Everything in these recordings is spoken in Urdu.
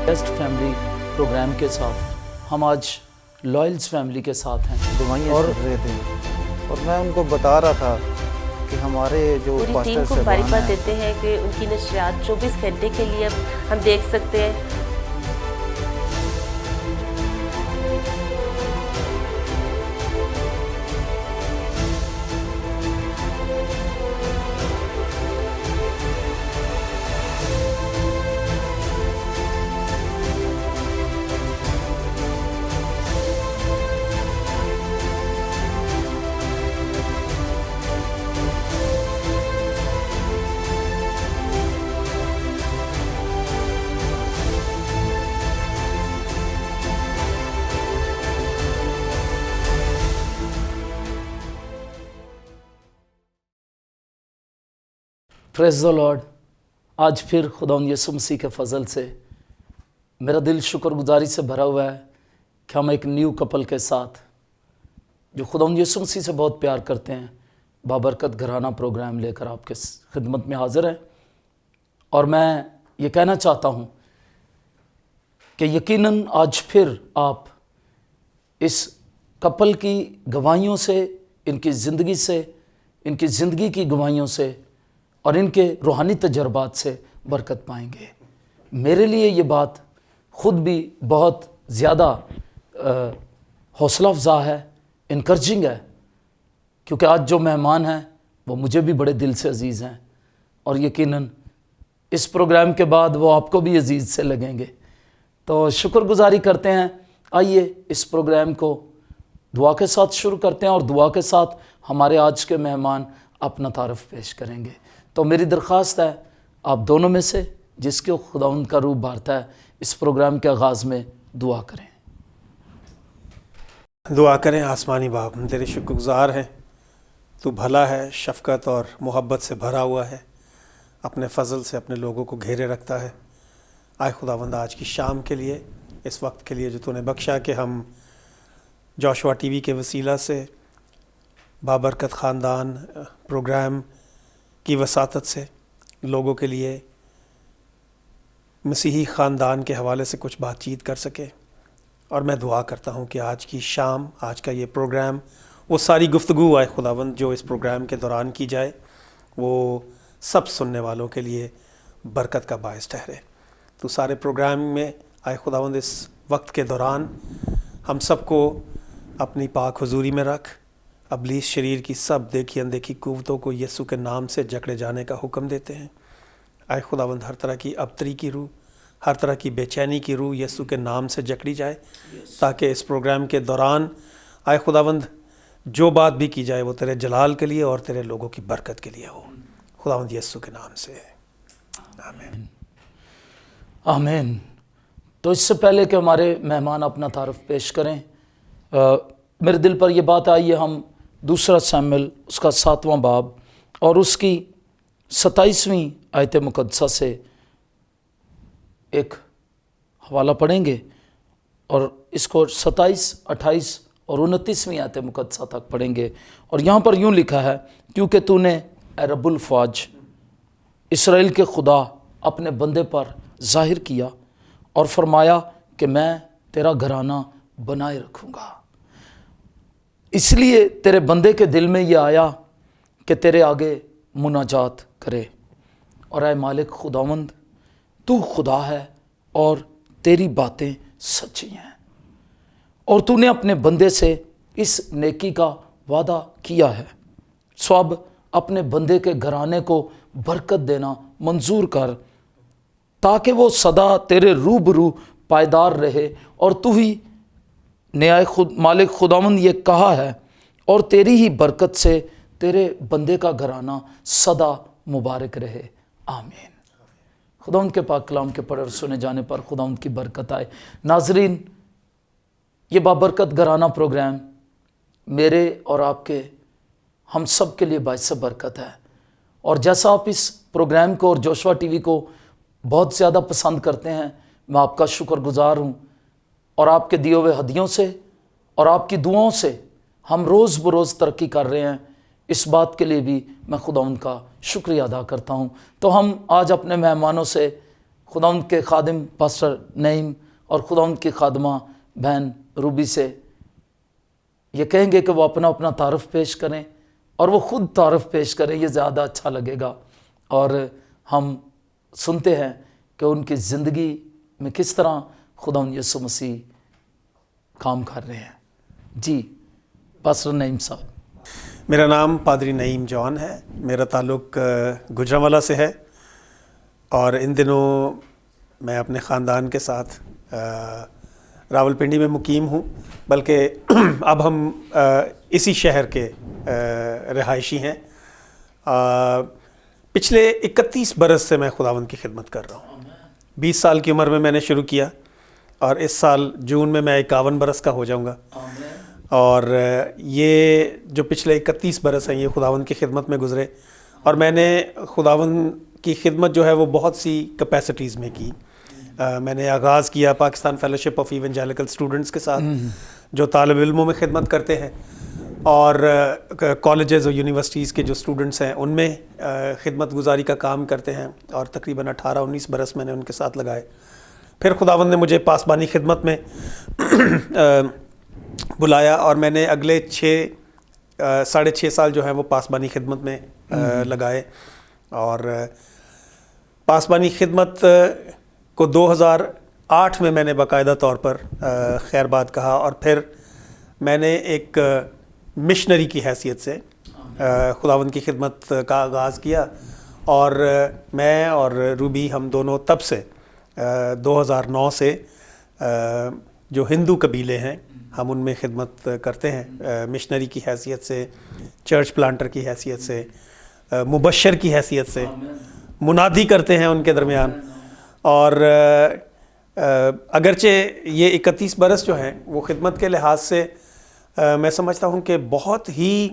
بیسٹ فیملی پروگرام کے ساتھ ہم آج لائلز فیملی کے ساتھ ہیں، دعائیں کر رہے تھے اور میں ان کو بتا رہا تھا کہ ہمارے جو پوری پاسٹر ٹیم کو صاحبان مبارکباد ہیں دیتے ہیں کہ ان کی نشریات 24 گھنٹے کے لیے ہم دیکھ سکتے ہیں۔ پریز دی لارڈ۔ آج پھر خداوند یسوع مسیح کے فضل سے میرا دل شکر گزاری سے بھرا ہوا ہے کہ ہم ایک نیو کپل کے ساتھ جو خداوند یسوع مسیح سے بہت پیار کرتے ہیں بابرکت گھرانہ پروگرام لے کر آپ کے خدمت میں حاضر ہیں، اور میں یہ کہنا چاہتا ہوں کہ یقیناً آج پھر آپ اس کپل کی گواہیوں سے، ان کی زندگی سے، ان کی زندگی کی گواہیوں سے اور ان کے روحانی تجربات سے برکت پائیں گے۔ میرے لیے یہ بات خود بھی بہت زیادہ حوصلہ افزا ہے، انکریجنگ ہے، کیونکہ آج جو مہمان ہیں وہ مجھے بھی بڑے دل سے عزیز ہیں، اور یقیناً اس پروگرام کے بعد وہ آپ کو بھی عزیز سے لگیں گے۔ تو شکر گزاری کرتے ہیں۔ آئیے اس پروگرام کو دعا کے ساتھ شروع کرتے ہیں، اور دعا کے ساتھ ہمارے آج کے مہمان اپنا تعارف پیش کریں گے۔ تو میری درخواست ہے آپ دونوں میں سے جس کے خداوند کا روح بھرتا ہے اس پروگرام کے آغاز میں دعا کریں۔ دعا کریں۔ آسمانی باپ، ہم تیرے شکر گزار ہیں، تو بھلا ہے، شفقت اور محبت سے بھرا ہوا ہے، اپنے فضل سے اپنے لوگوں کو گھیرے رکھتا ہے۔ آئے خداوند آج کی شام کے لیے، اس وقت کے لیے جو تو نے بخشا کہ ہم جوشوا ٹی وی کے وسیلہ سے بابرکت خاندان پروگرام کی وساطت سے لوگوں کے لیے مسیحی خاندان کے حوالے سے کچھ بات چیت کر سکے، اور میں دعا کرتا ہوں کہ آج کی شام، آج کا یہ پروگرام، وہ ساری گفتگو آئے خداوند جو اس پروگرام کے دوران کی جائے وہ سب سننے والوں کے لیے برکت کا باعث ٹھہرے۔ تو سارے پروگرام میں آئے خداوند اس وقت کے دوران ہم سب کو اپنی پاک حضوری میں رکھ، ابلیس شریر کی سب دیکھی اندیکھی قوتوں کو یسوع کے نام سے جکڑے جانے کا حکم دیتے ہیں۔ آئے خداوند ہر طرح کی ابتری کی روح، ہر طرح کی بے چینی کی روح یسوع کے نام سے جکڑی جائے، تاکہ اس پروگرام کے دوران آئے خداوند جو بات بھی کی جائے وہ تیرے جلال کے لیے اور تیرے لوگوں کی برکت کے لیے ہو، خداوند یسوع کے نام سے، آمین۔ آمین۔ تو اس سے پہلے کہ ہمارے مہمان اپنا تعارف پیش کریں، میرے دل پر یہ بات آئی ہے، ہم دوسرا ساموئیل اس کا 7واں باب اور اس کی 27ویں آیت مقدسہ سے ایک حوالہ پڑھیں گے، اور اس کو 27، 28 اور 29ویں آیت مقدسہ تک پڑھیں گے۔ اور یہاں پر یوں لکھا ہے، کیونکہ تو نے اے رب الفواج اسرائیل کے خدا اپنے بندے پر ظاہر کیا اور فرمایا کہ میں تیرا گھرانہ بنائے رکھوں گا، اس لیے تیرے بندے کے دل میں یہ آیا کہ تیرے آگے مناجات کرے۔ اور اے مالک خداوند، تو خدا ہے اور تیری باتیں سچی ہیں، اور تو نے اپنے بندے سے اس نیکی کا وعدہ کیا ہے، سو اب اپنے بندے کے گھرانے کو برکت دینا منظور کر، تاکہ وہ سدا تیرے روبرو پائیدار رہے، اور تو ہی نے اے مالک خداوند یہ کہا ہے، اور تیری ہی برکت سے تیرے بندے کا گھرانہ سدا مبارک رہے، آمین۔ خداوند کے پاک کلام کے پڑھے اور سنے جانے پر خداوند کی برکت آئے۔ ناظرین، یہ بابرکت گھرانہ پروگرام میرے اور آپ کے، ہم سب کے لیے باعث برکت ہے، اور جیسا آپ اس پروگرام کو اور جوشوا ٹی وی کو بہت زیادہ پسند کرتے ہیں، میں آپ کا شکر گزار ہوں، اور آپ کے دیے ہوئے ہدیوں سے اور آپ کی دعاؤں سے ہم روز بروز ترقی کر رہے ہیں۔ اس بات کے لیے بھی میں خداوند کا شکریہ ادا کرتا ہوں۔ تو ہم آج اپنے مہمانوں سے خداوند کے خادم پاسٹر نعیم اور خداوند کی خادمہ بہن روبی سے یہ کہیں گے کہ وہ اپنا اپنا تعارف پیش کریں اور وہ خود تعارف پیش کریں، یہ زیادہ اچھا لگے گا، اور ہم سنتے ہیں کہ ان کی زندگی میں کس طرح خداوند یسوع مسیح کام کر رہے ہیں۔ جی پاسٹر نعیم صاحب۔ میرا نام پادری نعیم جان ہے، میرا تعلق گجرانوالہ سے ہے، اور ان دنوں میں اپنے خاندان کے ساتھ راولپنڈی میں مقیم ہوں، بلکہ اب ہم اسی شہر کے رہائشی ہیں۔ پچھلے 31 برس سے میں خداوند کی خدمت کر رہا ہوں۔ 20 سال کی عمر میں نے شروع کیا، اور اس سال جون میں 51 برس کا ہو جاؤں گا، اور یہ جو پچھلے 31 برس ہیں یہ خداوند کی خدمت میں گزرے، اور میں نے خداوند کی خدمت جو ہے وہ بہت سی کیپیسٹیز میں کی۔ میں نے آغاز کیا پاکستان فیلوشپ آف ایونجیلیکل اسٹوڈنٹس کے ساتھ، جو طالب علموں میں خدمت کرتے ہیں، اور کالجز اور یونیورسٹیز کے جو اسٹوڈنٹس ہیں ان میں خدمت گزاری کا کام کرتے ہیں، اور تقریباً 18-19 برس میں نے ان کے ساتھ لگائے۔ پھر خداوند نے مجھے پاسبانی خدمت میں بلایا، اور میں نے اگلے 6.5 سال جو ہیں وہ پاسبانی خدمت میں لگائے، اور پاسبانی خدمت کو 2008 میں نے باقاعدہ طور پر خیر بات کہا، اور پھر میں نے ایک مشنری کی حیثیت سے خداوند کی خدمت کا آغاز کیا، اور میں اور روبی ہم دونوں تب سے 2009 سے جو ہندو قبیلے ہیں ہم ان میں خدمت کرتے ہیں، مشنری کی حیثیت سے، چرچ پلانٹر کی حیثیت سے، مبشر کی حیثیت سے، منادی کرتے ہیں ان کے درمیان۔ اور اگرچہ یہ 31 برس جو ہیں وہ خدمت کے لحاظ سے میں سمجھتا ہوں کہ بہت ہی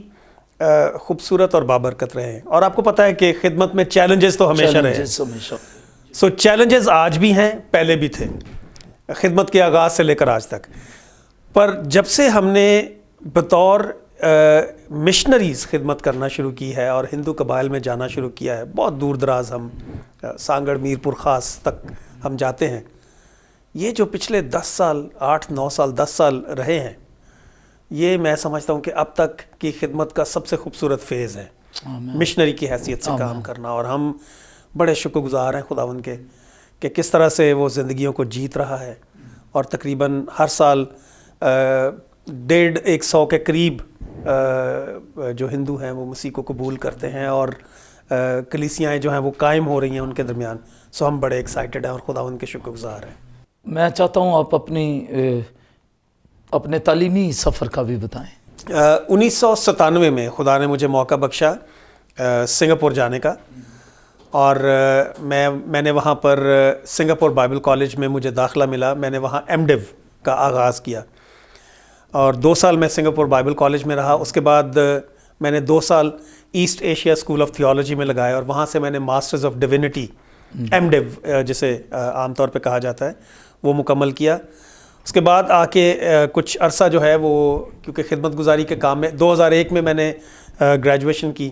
خوبصورت اور بابرکت رہے ہیں، اور آپ کو پتہ ہے کہ خدمت میں چیلنجز تو ہمیشہ رہے، سو چیلنجز آج بھی ہیں، پہلے بھی تھے، خدمت کے آغاز سے لے کر آج تک۔ پر جب سے ہم نے بطور مشنریز خدمت کرنا شروع کی ہے اور ہندو قبائل میں جانا شروع کیا ہے، بہت دور دراز ہم سانگڑ میرپور خاص تک ہم جاتے ہیں، یہ جو پچھلے 10 سال 8-9 سال 10 سال رہے ہیں، یہ میں سمجھتا ہوں کہ اب تک کی خدمت کا سب سے خوبصورت فیز ہے، مشنری کی حیثیت سے کام کرنا، اور ہم بڑے شکر گزار ہیں خداوند کے کہ کس طرح سے وہ زندگیوں کو جیت رہا ہے، اور تقریباً ہر سال 150 کے قریب جو ہندو ہیں وہ مسیح کو قبول کرتے ہیں، اور کلیسیاں جو ہیں وہ قائم ہو رہی ہیں ان کے درمیان، سو ہم بڑے ایکسائٹڈ ہیں اور خداوند کے شکر گزار ہیں۔ میں چاہتا ہوں آپ اپنے تعلیمی سفر کا بھی بتائیں۔ 1997 میں خدا نے مجھے موقع بخشا سنگاپور جانے کا، اور میں نے وہاں پر سنگاپور بائبل کالج میں مجھے داخلہ ملا، میں نے وہاں ایم ڈیو کا آغاز کیا، اور 2 سال میں سنگاپور بائبل کالج میں رہا۔ اس کے بعد میں نے 2 سال East Asia School of Theology میں لگائے، اور وہاں سے میں نے Masters of Divinity M Div جسے عام طور پہ کہا جاتا ہے وہ مکمل کیا۔ اس کے بعد آ کے کچھ عرصہ جو ہے وہ کیونکہ خدمت گزاری کے کام میں 2001 میں نے گریجویشن کی،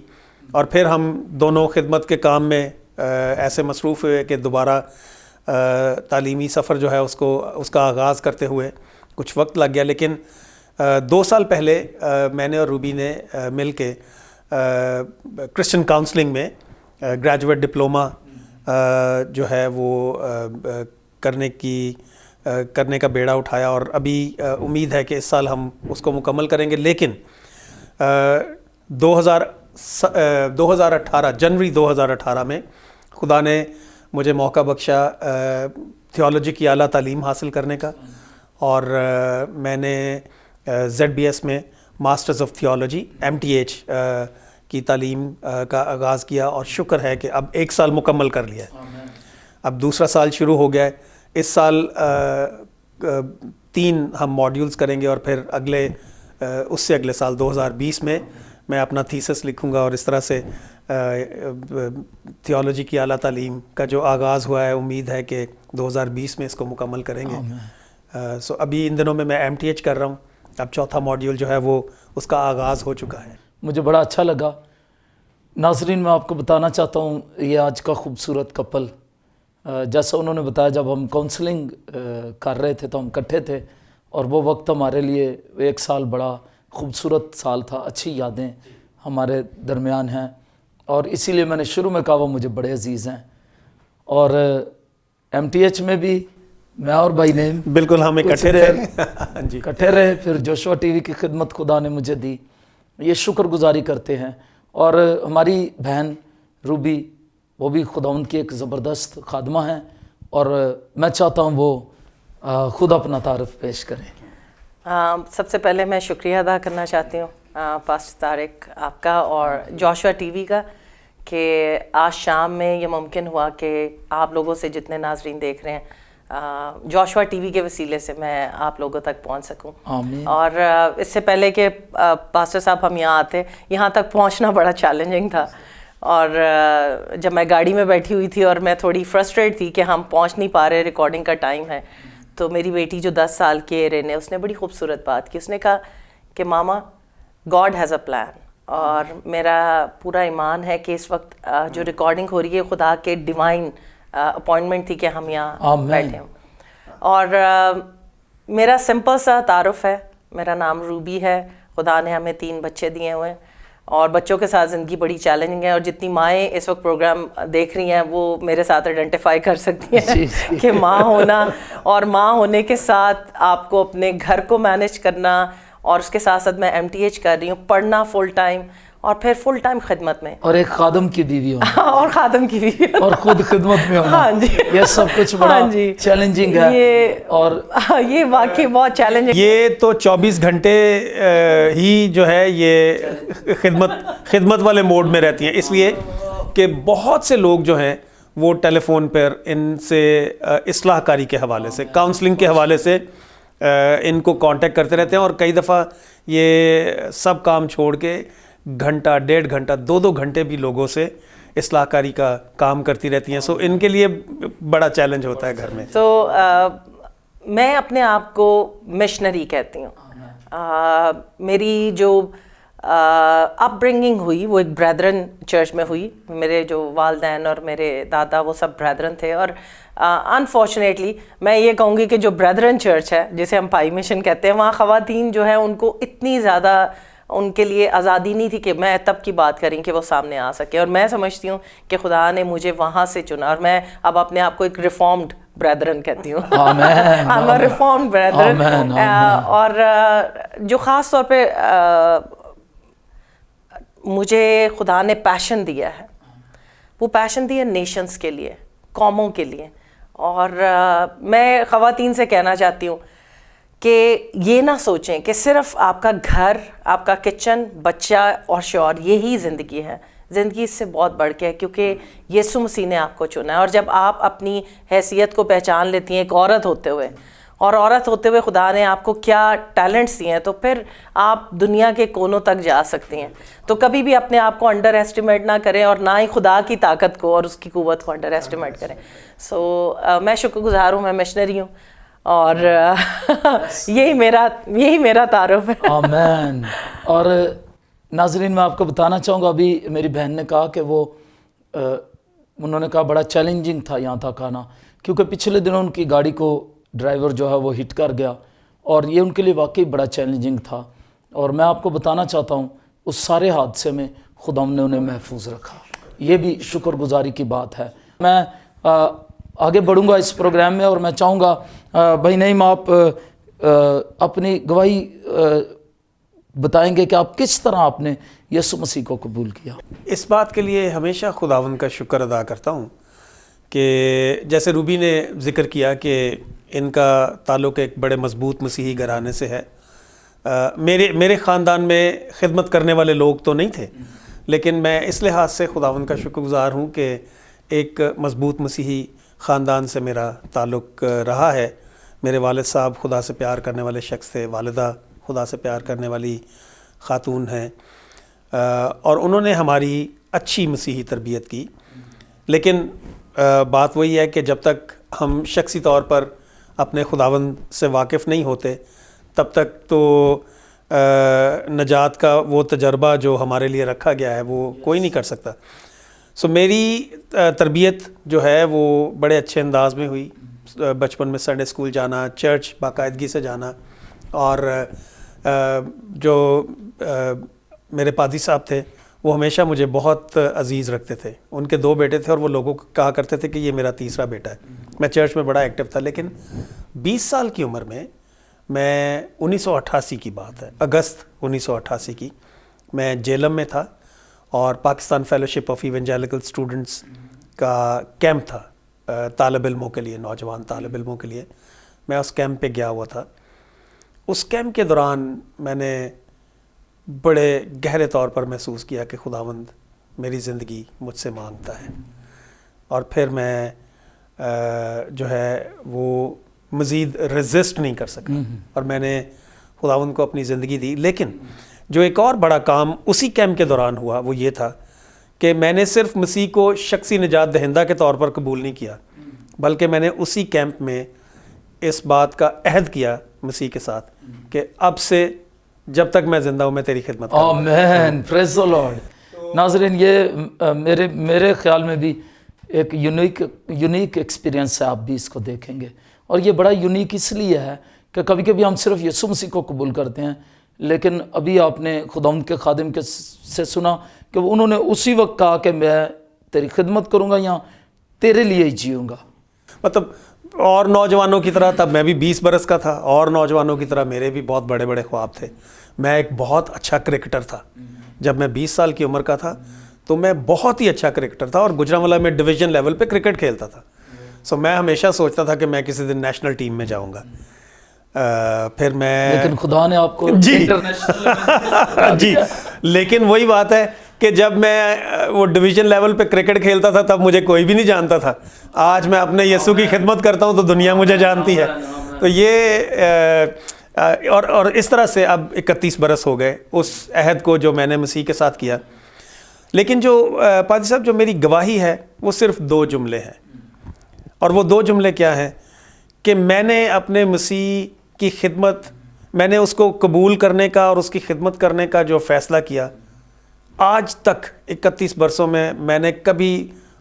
اور پھر ہم دونوں خدمت کے کام میں ایسے مصروف ہوئے کہ دوبارہ تعلیمی سفر جو ہے اس کا آغاز کرتے ہوئے کچھ وقت لگ گیا، لیکن 2 سال پہلے میں نے اور روبی نے مل کے کرسچن کاؤنسلنگ میں گریجویٹ ڈپلومہ جو ہے وہ کرنے کا بیڑا اٹھایا، اور ابھی امید ہے کہ اس سال ہم اس کو مکمل کریں گے۔ لیکن 2018 جنوری 2018 میں خدا نے مجھے موقع بخشا تھیولوجی کی اعلیٰ تعلیم حاصل کرنے کا، اور میں نے ZBS میں ماسٹرز آف تھیولوجی MTH کی تعلیم کا آغاز کیا، اور شکر ہے کہ اب 1 سال مکمل کر لیا ہے، اب دوسرا سال شروع ہو گیا ہے۔ اس سال 3 ہم ماڈیولز کریں گے، اور پھر اس سے اگلے سال 2020 میں اپنا تھیسس لکھوں گا، اور اس طرح سے تھیولوجی کی اعلیٰ تعلیم کا جو آغاز ہوا ہے امید ہے کہ 2020 میں اس کو مکمل کریں گے۔ سو ابھی ان دنوں میں MTH کر رہا ہوں، اب 4تھا ماڈیول جو ہے وہ اس کا آغاز ہو چکا ہے۔ مجھے بڑا اچھا لگا۔ ناظرین، میں آپ کو بتانا چاہتا ہوں یہ آج کا خوبصورت کپل جیسا انہوں نے بتایا جب ہم کاؤنسلنگ کر رہے تھے تو ہم اکٹھے تھے اور وہ وقت ہمارے لیے 1 سال بڑا خوبصورت سال تھا. اچھی یادیں ہمارے درمیان ہیں اور اسی لیے میں نے شروع میں کہا وہ مجھے بڑے عزیز ہیں. اور MTH میں بھی میں اور بھائی نے بالکل ہم اکٹھے تھے جی اکٹھے رہے. پھر جوشوا ٹی وی کی خدمت خدا نے مجھے دی, یہ شکر گزاری کرتے ہیں. اور ہماری بہن روبی وہ بھی خداوند کی ایک زبردست خادمہ ہیں اور میں چاہتا ہوں وہ خود اپنا تعارف پیش کریں. سب سے پہلے میں شکریہ ادا کرنا چاہتی ہوں پاسٹر طارق آپ کا اور جوشوا ٹی وی کا کہ آج شام میں یہ ممکن ہوا کہ آپ لوگوں سے جتنے ناظرین دیکھ رہے ہیں جوشوا ٹی وی کے وسیلے سے میں آپ لوگوں تک پہنچ سکوں. آمین. اور اس سے پہلے کہ پاسٹر صاحب ہم یہاں آتے, یہاں تک پہنچنا بڑا چیلنجنگ تھا. اور جب میں گاڑی میں بیٹھی ہوئی تھی اور میں تھوڑی فرسٹریٹ تھی کہ ہم پہنچ نہیں پا رہے, ریکارڈنگ کا ٹائم ہے, تو میری بیٹی جو 10 سال کی ہے نے, اس نے بڑی خوبصورت بات کی. اس نے کہا کہ ماما گاڈ ہیز اے پلان. اور میرا پورا ایمان ہے کہ اس وقت جو ریکارڈنگ ہو رہی ہے خدا کے ڈیوائن اپوائنٹمنٹ تھی کہ ہم یہاں بیٹھے ہوں. اور میرا سمپل سا تعارف ہے, میرا نام روبی ہے. خدا نے ہمیں 3 بچے دیے ہوئے ہیں اور بچوں کے ساتھ زندگی بڑی چیلنجنگ ہے. اور جتنی مائیں اس وقت پروگرام دیکھ رہی ہیں وہ میرے ساتھ آئیڈینٹیفائی کر سکتی ہیں کہ ماں ہونا اور ماں ہونے کے ساتھ آپ کو اپنے گھر کو مینیج کرنا, اور اس کے ساتھ ساتھ میں MTH کر رہی ہوں, پڑھنا فل ٹائم اور پھر فل ٹائم خدمت میں, اور ایک خادم کی بیوی ہونا اور خادم کی بھی اور خود خدمت میں ہونا. ہاں جی, یہ سب کچھ بڑا چیلنجنگ ہے. اور یہ واقعی بہت چیلنجنگ. یہ تو 24 گھنٹے ہی جو ہے یہ خدمت والے موڈ میں رہتی ہیں, اس لیے کہ بہت سے لوگ جو ہیں وہ ٹیلی فون پر ان سے اصلاح کاری کے حوالے سے, کاؤنسلنگ کے حوالے سے ان کو کانٹیکٹ کرتے رہتے ہیں. اور کئی دفعہ یہ سب کام چھوڑ کے گھنٹہ 1.5 گھنٹہ 2 گھنٹے بھی لوگوں سے اصلاح کاری کا کام کرتی رہتی ہیں. سو ان کے لیے بڑا چیلنج ہوتا ہے گھر میں. تو میں اپنے آپ کو مشنری کہتی ہوں. میری جو اپ برنگنگ ہوئی وہ ایک بریدرن چرچ میں ہوئی. میرے جو والدین اور میرے دادا وہ سب بریدرن تھے. اور انفارچونیٹلی میں یہ کہوں گی کہ جو بریدرن چرچ ہے جسے ہم پائی مشن کہتے ہیں, وہاں خواتین جو ہیں ان کو اتنی زیادہ ان کے لیے آزادی نہیں تھی کہ میں تب کی بات کریں کہ وہ سامنے آ سکے. اور میں سمجھتی ہوں کہ خدا نے مجھے وہاں سے چنا, اور میں اب اپنے آپ کو ایک ریفارمڈ بریدرن کہتی ہوں. I'm a reformed brethren. اور جو خاص طور پہ مجھے خدا نے پیشن دیا ہے, وہ پیشن دیا نیشنز کے لیے, قوموں کے لیے. اور میں خواتین سے کہنا چاہتی ہوں کہ یہ نہ سوچیں کہ صرف آپ کا گھر, آپ کا کچن, بچہ اور شوہر یہی زندگی ہے. زندگی اس سے بہت بڑھ کے ہے, کیونکہ یسوع مسیح نے آپ کو چنا ہے. اور جب آپ اپنی حیثیت کو پہچان لیتی ہیں ایک عورت ہوتے ہوئے, اور عورت ہوتے ہوئے خدا نے آپ کو کیا ٹیلنٹس دیے ہیں, تو پھر آپ دنیا کے کونوں تک جا سکتی ہیں. تو کبھی بھی اپنے آپ کو انڈر ایسٹیمیٹ نہ کریں, اور نہ ہی خدا کی طاقت کو اور اس کی قوت کو انڈر ایسٹیمیٹ کریں. سو میں شکر گزار ہوں, میں مشنری ہوں, اور یہی میرا تعارف ہے. آمین. اور ناظرین میں آپ کو بتانا چاہوں گا, ابھی میری بہن نے کہا کہ وہ انہوں نے کہا بڑا چیلنجنگ تھا یہاں تک آنا, کیونکہ پچھلے دنوں ان کی گاڑی کو ڈرائیور جو ہے وہ ہٹ کر گیا, اور یہ ان کے لیے واقعی بڑا چیلنجنگ تھا. اور میں آپ کو بتانا چاہتا ہوں اس سارے حادثے میں خدا نے انہیں محفوظ رکھا. یہ بھی شکر گزاری کی بات ہے. میں آگے بڑھوں گا اس پروگرام میں, اور میں چاہوں گا بھائی نعیم آپ اپنی گواہی بتائیں گے کہ آپ کس طرح آپ نے یسوع مسیح کو قبول کیا. اس بات کے لیے ہمیشہ خداوند کا شکر ادا کرتا ہوں کہ جیسے روبی نے ذکر کیا کہ ان کا تعلق ایک بڑے مضبوط مسیحی گھرانے سے ہے. میرے خاندان میں خدمت کرنے والے لوگ تو نہیں تھے, لیکن میں اس لحاظ سے خداوند کا شکر گزار ہوں کہ ایک مضبوط مسیحی خاندان سے میرا تعلق رہا ہے. میرے والد صاحب خدا سے پیار کرنے والے شخص تھے, والدہ خدا سے پیار کرنے والی خاتون ہیں, اور انہوں نے ہماری اچھی مسیحی تربیت کی. لیکن بات وہی ہے کہ جب تک ہم شخصی طور پر اپنے خداوند سے واقف نہیں ہوتے تب تک تو نجات کا وہ تجربہ جو ہمارے لیے رکھا گیا ہے وہ کوئی نہیں کر سکتا. سو میری تربیت جو ہے وہ بڑے اچھے انداز میں ہوئی. بچپن میں سنڈے اسکول جانا, چرچ باقاعدگی سے جانا, اور جو میرے پادری صاحب تھے وہ ہمیشہ مجھے بہت عزیز رکھتے تھے. ان کے 2 بیٹے تھے اور وہ لوگوں کو کہا کرتے تھے کہ یہ میرا تیسرا بیٹا ہے. میں چرچ میں بڑا ایکٹیو تھا. لیکن 20 سال کی عمر میں 1988 کی بات ہے, اگست 1988 کی, میں جیلم میں تھا اور پاکستان فیلوشپ آف ایونجیلیکل اسٹوڈنٹس کا کیمپ تھا طالب علموں کے لیے, نوجوان طالب علموں کے لیے. میں اس کیمپ پہ گیا ہوا تھا. اس کیمپ کے دوران میں نے بڑے گہرے طور پر محسوس کیا کہ خداوند میری زندگی مجھ سے مانگتا ہے, اور پھر میں جو ہے وہ مزید ریزسٹ نہیں کر سکا اور میں نے خداوند کو اپنی زندگی دی. لیکن جو ایک اور بڑا کام اسی کیمپ کے دوران ہوا وہ یہ تھا کہ میں نے صرف مسیح کو شخصی نجات دہندہ کے طور پر قبول نہیں کیا, بلکہ میں نے اسی کیمپ میں اس بات کا عہد کیا مسیح کے ساتھ کہ اب سے جب تک میں زندہ ہوں میں تیری خدمت کروں. آمین, پریز دی لارڈ. ناظرین, یہ میرے خیال میں بھی ایک یونیک ایکسپیرینس ہے. آپ بھی اس کو دیکھیں گے, اور یہ بڑا یونیک اس لیے ہے کہ کبھی کبھی ہم صرف یسوع مسیح کو قبول کرتے ہیں, لیکن ابھی آپ نے خداوند کے خادم سے سنا کہ انہوں نے اسی وقت کہا کہ میں تیری خدمت کروں گا یا تیرے لیے ہی جیوں گا. مطلب اور نوجوانوں کی طرح, تب میں بھی 20 برس کا تھا, اور نوجوانوں کی طرح میرے بھی بہت بڑے بڑے خواب تھے. میں ایک بہت اچھا کرکٹر تھا. جب میں 20 سال کی عمر کا تھا تو میں بہت ہی اچھا کرکٹر تھا, اور گجرانوالہ میں ڈویژن لیول پہ کرکٹ کھیلتا تھا. سو میں ہمیشہ سوچتا تھا کہ میں کسی دن نیشنل ٹیم میں جاؤں گا. پھر میں, لیکن خدا نے آپ کو انٹرنیشنل جی, لیکن وہی بات ہے کہ جب میں وہ ڈویژن لیول پہ کرکٹ کھیلتا تھا تب مجھے کوئی بھی نہیں جانتا تھا. آج میں اپنے یسوع کی خدمت کرتا ہوں تو دنیا مجھے جانتی ہے. تو یہ اور اس طرح سے اب 31 برس ہو گئے اس عہد کو جو میں نے مسیح کے ساتھ کیا. لیکن جو پادری صاحب, جو میری گواہی ہے وہ صرف 2 جملے ہیں, اور وہ 2 جملے کیا ہیں کہ میں نے اپنے مسیح کی خدمت, میں نے اس کو قبول کرنے کا اور اس کی خدمت کرنے کا جو فیصلہ کیا, آج تک 31 برسوں میں نے کبھی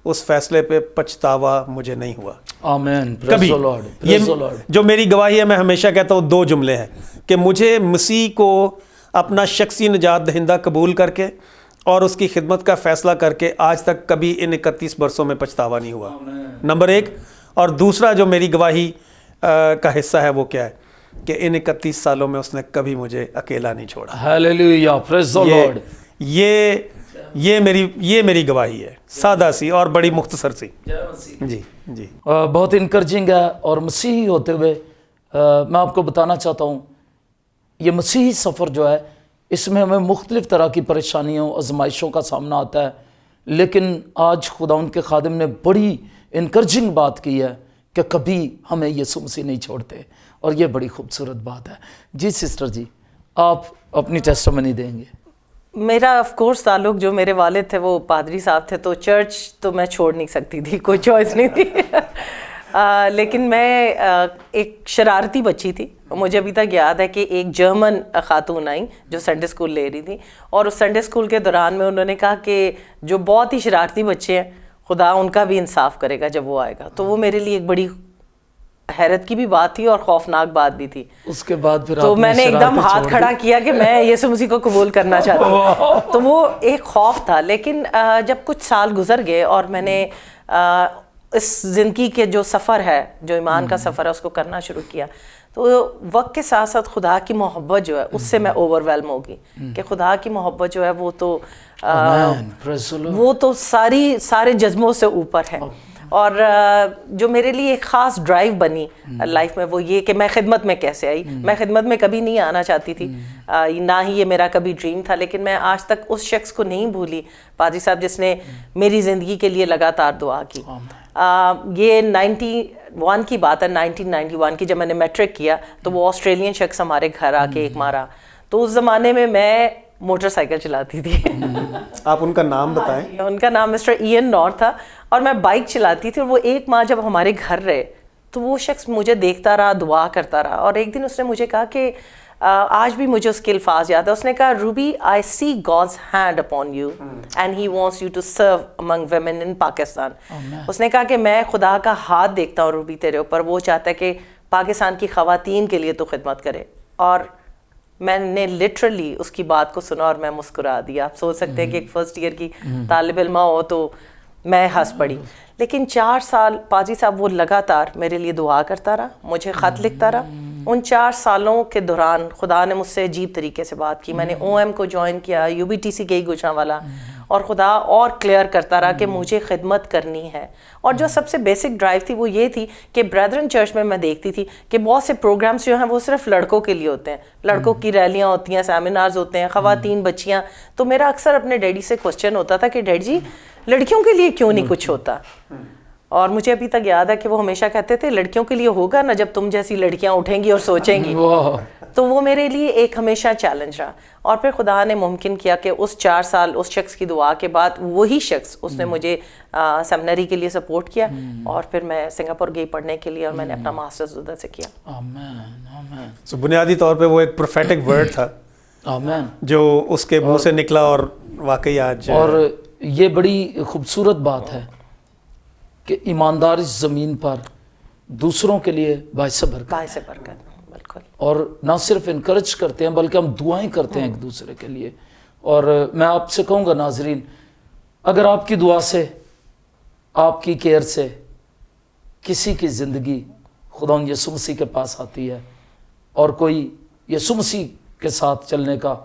اس فیصلے پہ پچھتاوا مجھے نہیں ہوا. آمین, کبھی. پریز دی لارڈ, یہ پریز دی لارڈ. جو میری گواہی ہے, میں ہمیشہ کہتا ہوں 2 جملے ہیں کہ مجھے مسیح کو اپنا شخصی نجات دہندہ قبول کر کے اور اس کی خدمت کا فیصلہ کر کے آج تک کبھی ان 31 برسوں میں پچھتاوا نہیں ہوا. نمبر 1. اور دوسرا جو میری گواہی کا حصہ ہے وہ کیا ہے کہ ان 31 سالوں میں اس نے کبھی مجھے اکیلا نہیں چھوڑا. ہیلیلویا, پریز دی لارڈ. یہ میری گواہی ہے, سادہ سی اور بڑی مختصر سی. جی جی. بہت انکریجنگ ہے. اور مسیحی ہوتے ہوئے میں آپ کو بتانا چاہتا ہوں, یہ مسیحی سفر جو ہے اس میں ہمیں مختلف طرح کی پریشانیوں, آزمائشوں کا سامنا آتا ہے, لیکن آج خداوند کے خادم نے بڑی انکریجنگ بات کی ہے کہ کبھی ہمیں یسوع مسیح نہیں چھوڑتے, اور یہ بڑی خوبصورت بات ہے. جی سسٹر جی, آپ اپنی ٹیسٹمنی دیں گے. میرا آف کورس تعلق, جو میرے والد تھے وہ پادری صاحب تھے, تو چرچ تو میں چھوڑ نہیں سکتی تھی, کوئی چوائس نہیں تھی. لیکن میں ایک شرارتی بچی تھی. مجھے ابھی تک یاد ہے کہ ایک جرمن خاتون آئیں جو سنڈے اسکول لے رہی تھی, اور اس سنڈے اسکول کے دوران میں انہوں نے کہا کہ جو بہت ہی شرارتی بچے ہیں خدا ان کا بھی انصاف کرے گا جب وہ آئے گا. تو وہ میرے لیے ایک بڑی حیرت کی بھی بات تھی اور خوفناک بات بھی تھی. اس کے بعد پھر تو میں نے ایک دم ہاتھ کھڑا کیا کہ میں یسوع مسیح کو قبول کرنا چاہتی ہوں. تو وہ ایک خوف تھا. لیکن جب کچھ سال گزر گئے اور میں نے اس زندگی کے جو سفر ہے, جو ایمان کا سفر ہے, اس کو کرنا شروع کیا, تو وقت کے ساتھ ساتھ خدا کی محبت جو ہے اس سے میں اوور ویلم ہو گئی کہ خدا کی محبت جو ہے وہ تو سارے جذبوں سے اوپر ہے. اور جو میرے لیے ایک خاص ڈرائیو بنی لائف میں وہ یہ کہ میں خدمت میں کیسے آئی. میں خدمت میں کبھی نہیں آنا چاہتی تھی, نہ ہی یہ میرا کبھی ڈریم تھا, لیکن میں آج تک اس شخص کو نہیں بھولی, پادری صاحب, جس نے میری زندگی کے لیے لگاتار دعا کی. یہ 91 کی بات ہے, 1991 کی, جب میں نے میٹرک کیا تو وہ آسٹریلین شخص ہمارے گھر آ کے ایک مارا. تو اس زمانے میں موٹر سائیکل چلاتی تھی. آپ ان کا نام بتائیں. ان کا نام مسٹر ایئن نور تھا, اور میں بائک چلاتی تھی. اور وہ 1 ماہ جب ہمارے گھر رہے تو وہ شخص مجھے دیکھتا رہا, دعا کرتا رہا, اور ایک دن اس نے مجھے کہا کہ آج بھی مجھے اس کے الفاظ یاد ہے. اس نے کہا Ruby I see God's hand upon you and he wants you to serve among women in Pakistan. اس نے کہا کہ میں خدا کا ہاتھ دیکھتا ہوں روبی تیرے اوپر, وہ چاہتا ہے کہ پاکستان کی خواتین کے لیے تو خدمت کرے. اور میں نے لٹرلی اس کی بات کو سنا اور میں مسکرا دیا. آپ سوچ سکتے ہیں کہ ایک فرسٹ ایئر کی طالب علمہ ہو تو میں ہنس پڑی. لیکن 4 سال پادری صاحب وہ لگاتار میرے لیے دعا کرتا رہا, مجھے خط لکھتا رہا. ان 4 سالوں کے دوران خدا نے مجھ سے عجیب طریقے سے بات کی. میں نے OM کو جوائن کیا, UBTC گئی گوجرانوالا, اور خدا اور کلیئر کرتا رہا کہ مجھے خدمت کرنی ہے. اور جو سب سے بیسک ڈرائیو تھی وہ یہ تھی کہ بردرن چرچ میں دیکھتی تھی کہ بہت سے پروگرامز جو ہیں وہ صرف لڑکوں کے لیے ہوتے ہیں, لڑکوں کی ریلیاں ہوتی ہیں, سیمینارز ہوتے ہیں, خواتین بچیاں. تو میرا اکثر اپنے ڈیڈی سے کوسچن ہوتا تھا کہ ڈیڈی جی لڑکیوں کے لیے کیوں نہیں کچھ ہوتا. اور مجھے ابھی تک یاد ہے کہ وہ ہمیشہ کہتے تھے لڑکیوں کے لیے ہوگا نا جب تم جیسی لڑکیاں اٹھیں گی اور سوچیں گی. تو وہ میرے لیے ایک ہمیشہ چیلنج رہا. اور پھر خدا نے ممکن کیا کہ اس 4 سال اس شخص کی دعا کے بعد وہی شخص اس نے مجھے سیمنری کے لیے سپورٹ کیا, اور پھر میں سنگاپور گئی پڑھنے کے لیے, اور میں نے اپنا ماسٹرز ادھر سے کیا. آمین. سو بنیادی طور پہ وہ ایک پروفیٹک ورڈ تھا آمین جو اس کے منہ سے نکلا, اور واقعی آج اور یہ بڑی خوبصورت بات ہے کہ ایماندار اس زمین پر دوسروں کے لیے باعث برکت. بالکل. اور نہ صرف انکریج کرتے ہیں بلکہ ہم دعائیں کرتے ہیں ایک دوسرے کے لیے. اور میں آپ سے کہوں گا ناظرین, اگر آپ کی دعا سے, آپ کی کیئر سے کسی کی زندگی خدا یسوع مسیح کے پاس آتی ہے اور کوئی یسوع مسیح کے ساتھ چلنے کا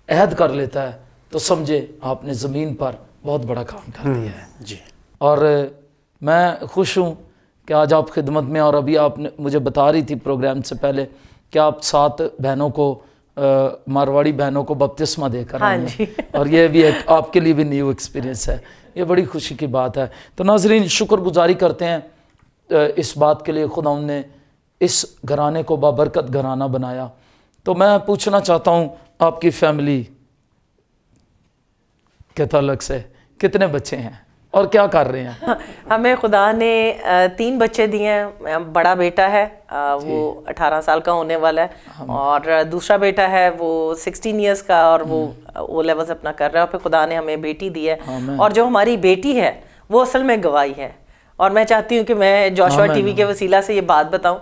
عہد کر لیتا ہے, تو سمجھے آپ نے زمین پر بہت بڑا کام کر دیا ہے. جی. اور میں خوش ہوں کہ آج آپ خدمت میں, اور ابھی آپ نے مجھے بتا رہی تھی پروگرام سے پہلے کہ آپ 7 بہنوں کو, مارواڑی بہنوں کو بپتسمہ دے کر آئے ہیں, اور یہ بھی ایک آپ کے لیے بھی نیو ایکسپیرینس ہے. یہ بڑی خوشی کی بات ہے. تو ناظرین شکر گزاری کرتے ہیں اس بات کے لیے خدا نے اس گھرانے کو بابرکت گھرانہ بنایا. تو میں پوچھنا چاہتا ہوں آپ کی فیملی کے تعلق سے کتنے بچے ہیں اور کیا کر رہے ہیں؟ ہمیں خدا نے 3 بچے دیے ہیں. بڑا بیٹا ہے وہ 18 سال کا ہونے والا ہے, اور دوسرا بیٹا ہے وہ 16 ایئرس کا, اور وہ او لیولز اپنا کر رہا ہے. اور پھر خدا نے ہمیں بیٹی دی ہے, اور جو ہماری بیٹی ہے وہ اصل میں گواہی ہے. اور میں چاہتی ہوں کہ میں جوشوا ٹی وی کے وسیلہ سے یہ بات بتاؤں.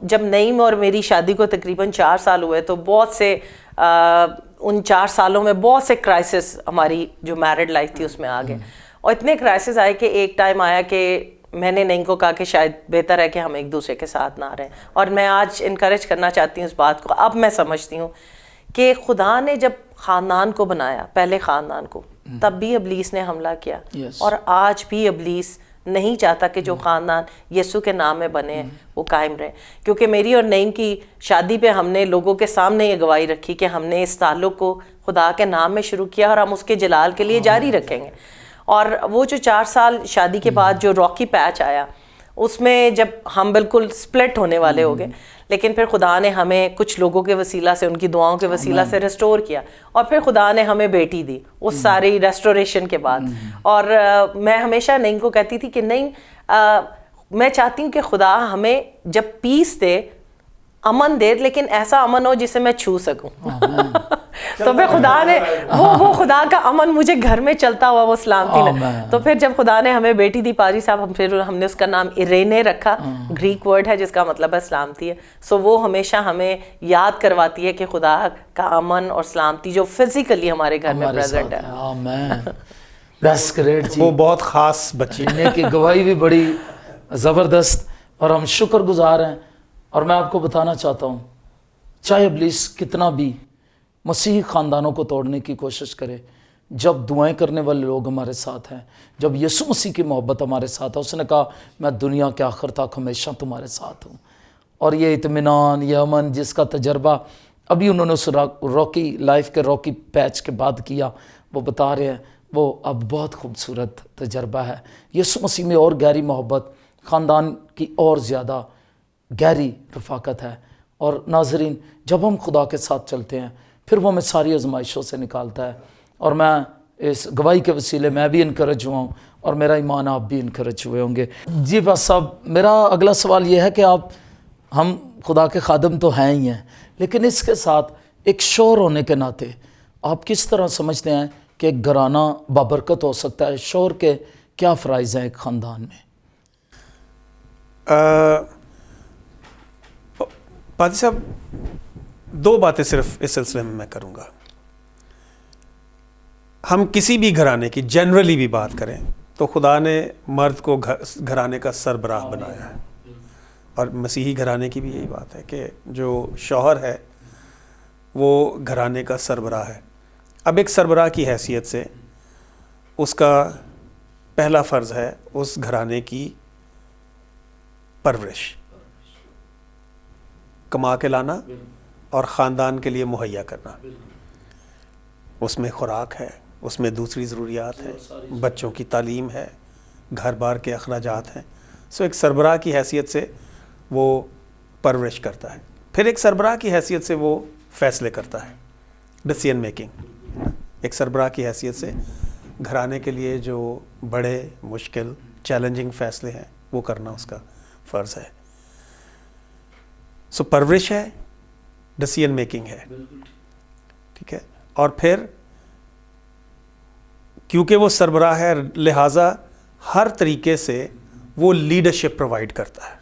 جب نعیم اور میری شادی کو تقریباً 4 سال ہوئے تو بہت سے ان 4 سالوں میں بہت سے کرائسس ہماری جو میرڈ لائف تھی اس میں آ گئے. اور اتنے کرائسس آئے کہ ایک ٹائم آیا کہ میں نے نعیم کو کہا کہ شاید بہتر ہے کہ ہم ایک دوسرے کے ساتھ نہ رہیں. اور میں آج انکریج کرنا چاہتی ہوں اس بات کو. اب میں سمجھتی ہوں کہ خدا نے جب خاندان کو بنایا, پہلے خاندان کو, تب بھی ابلیس نے حملہ کیا, اور آج بھی ابلیس نہیں چاہتا کہ جو خاندان یسوع کے نام میں بنے ہیں وہ قائم رہے. کیونکہ میری اور نعیم کی شادی پہ ہم نے لوگوں کے سامنے یہ گواہی رکھی کہ ہم نے اس تعلق کو خدا کے نام میں شروع کیا, اور ہم اس کے جلال کے لیے جاری رکھیں گے. اور وہ جو 4 سال شادی کے بعد جو راکی پیچ آیا, اس میں جب ہم بالکل سپلٹ ہونے والے ہو گئے, لیکن پھر خدا نے ہمیں کچھ لوگوں کے وسیلہ سے, ان کی دعاؤں کے وسیلہ سے ریسٹور کیا, اور پھر خدا نے ہمیں بیٹی دی اس ساری ریسٹوریشن کے بعد. اور میں ہمیشہ نعیم کو کہتی تھی کہ نہیں, میں چاہتی ہوں کہ خدا ہمیں جب پیس دے, امن دے, لیکن ایسا امن ہو جسے میں چھو سکوں. تو پھر خدا نے وہ خدا کا امن مجھے گھر میں چلتا ہوا وہ سلامتی نے. تو پھر جب خدا نے ہمیں بیٹی دی پادری صاحب, پھر ہم نے اس کا نام ایرینے رکھا, گریک ورڈ ہے جس کا مطلب ہے سلامتی ہے. سو وہ ہمیشہ ہمیں یاد کرواتی ہے کہ خدا کا امن اور سلامتی جو فزیکلی ہمارے گھر میں پریزنٹ ہے. آمین. دیٹس گریٹ جی. وہ بہت خاص بچی جینے کی گواہی بھی بڑی زبردست, اور ہم شکر گزار ہیں. اور میں آپ کو بتانا چاہتا ہوں, چاہے ابلیس کتنا بھی مسیحی خاندانوں کو توڑنے کی کوشش کرے, جب دعائیں کرنے والے لوگ ہمارے ساتھ ہیں, جب یسوع مسیح کی محبت ہمارے ساتھ ہے, اس نے کہا میں دنیا کے آخر تک ہمیشہ تمہارے ساتھ ہوں. اور یہ اطمینان, یہ امن جس کا تجربہ ابھی انہوں نے اس راکی لائف کے راکی پیچ کے بعد کیا, وہ بتا رہے ہیں, وہ اب بہت خوبصورت تجربہ ہے. یسوع مسیح میں اور گہری محبت, خاندان کی اور زیادہ گہری رفاقت ہے. اور ناظرین جب ہم خدا کے ساتھ چلتے ہیں پھر وہ ہمیں ساری آزمائشوں سے نکالتا ہے. اور میں اس گواہی کے وسیلے میں بھی انکریج ہوا ہوں, اور میرا ایمان آپ بھی انکریج ہوئے ہوں گے. جی بس صاحب, میرا اگلا سوال یہ ہے کہ ہم خدا کے خادم تو ہیں ہی ہیں، لیکن اس کے ساتھ ایک شوہر ہونے کے ناطے آپ کس طرح سمجھتے ہیں کہ ایک گھرانہ بابرکت ہو سکتا ہے؟ شوہر کے کیا فرائض ہیں ایک خاندان میں؟ پادری صاحب، دو باتیں صرف اس سلسلے میں کروں گا. ہم کسی بھی گھرانے کی جنرلی بھی بات کریں تو خدا نے مرد کو گھرانے کا سربراہ بنایا ہے، اور مسیحی گھرانے کی بھی یہی بات ہے کہ جو شوہر ہے وہ گھرانے کا سربراہ ہے. اب ایک سربراہ کی حیثیت سے اس کا پہلا فرض ہے اس گھرانے کی پرورش، کما کے لانا اور خاندان کے لیے مہیا کرنا. اس میں خوراک ہے، اس میں دوسری ضروریات ہیں، بچوں کی تعلیم ہے، گھر بار کے اخراجات ہیں. سو ایک سربراہ کی حیثیت سے وہ پرورش کرتا ہے. پھر ایک سربراہ کی حیثیت سے وہ فیصلے کرتا ہے، ڈیسیژن میکنگ. ایک سربراہ کی حیثیت سے گھرانے کے لیے جو بڑے مشکل چیلنجنگ فیصلے ہیں وہ کرنا اس کا فرض ہے. سو پرورش ہے، ڈیسیژن میکنگ ہے، ٹھیک ہے. اور پھر کیونکہ وہ سربراہ ہے لہٰذا ہر طریقے سے وہ لیڈرشپ پرووائڈ کرتا ہے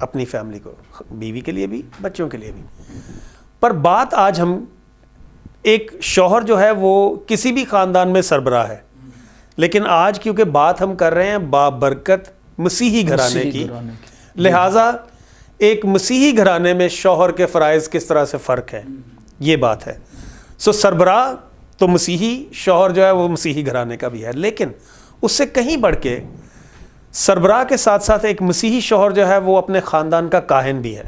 اپنی فیملی کو، بیوی کے لیے بھی، بچوں کے لیے بھی. پر بات آج ہم ایک شوہر جو ہے وہ کسی بھی خاندان میں سربراہ ہے، لیکن آج کیونکہ بات ہم کر رہے ہیں بابرکت مسیحی گھرانے کی، لہٰذا ایک مسیحی گھرانے میں شوہر کے فرائض کس طرح سے فرق ہے، یہ بات ہے. سو سربراہ تو مسیحی، شوہر جو ہے وہ مسیحی گھرانے کا بھی ہے، لیکن اس سے کہیں بڑھ کے سربراہ کے ساتھ ساتھ ایک مسیحی شوہر جو ہے وہ اپنے خاندان کا کاہن بھی ہے.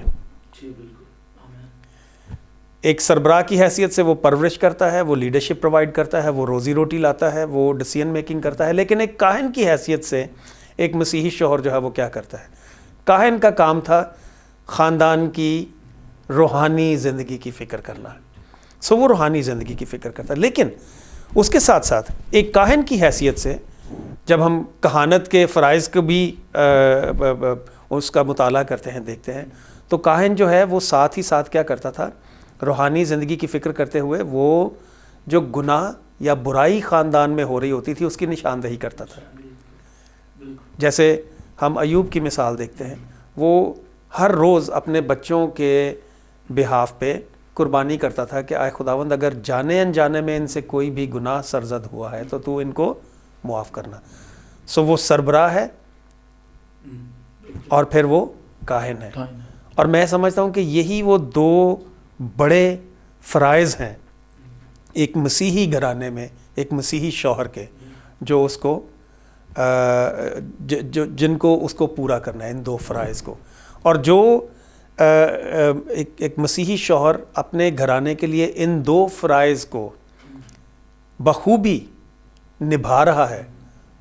ایک سربراہ کی حیثیت سے وہ پرورش کرتا ہے، وہ لیڈرشپ پرووائڈ کرتا ہے، وہ روزی روٹی لاتا ہے، وہ ڈیسیژن میکنگ کرتا ہے. لیکن ایک کاہن کی حیثیت سے ایک مسیحی شوہر جو ہے وہ کیا کرتا ہے؟ کاہن کا کام تھا خاندان کی روحانی زندگی کی فکر کرنا. سو وہ روحانی زندگی کی فکر کرتا ہے. لیکن اس کے ساتھ ساتھ ایک کاہن کی حیثیت سے جب ہم کہانت کے فرائض کو بھی اس کا مطالعہ کرتے ہیں، دیکھتے ہیں، تو کاہن جو ہے وہ ساتھ ہی ساتھ کیا کرتا تھا؟ روحانی زندگی کی فکر کرتے ہوئے وہ جو گناہ یا برائی خاندان میں ہو رہی ہوتی تھی اس کی نشاندہی کرتا تھا. جیسے ہم ایوب کی مثال دیکھتے ہیں، وہ ہر روز اپنے بچوں کے بہاف پہ قربانی کرتا تھا کہ آئے خداوند اگر جانے انجانے میں ان سے کوئی بھی گناہ سرزد ہوا ہے تو ان کو معاف کرنا. سو وہ سربراہ ہے اور پھر وہ کاہن ہے. اور میں سمجھتا ہوں کہ یہی وہ دو بڑے فرائض ہیں ایک مسیحی گھرانے میں، ایک مسیحی شوہر کے، جو اس کو جن کو اس کو پورا کرنا ہے، ان دو فرائض کو. اور جو ایک مسیحی شوہر اپنے گھرانے کے لیے ان دو فرائض کو بخوبی نبھا رہا ہے،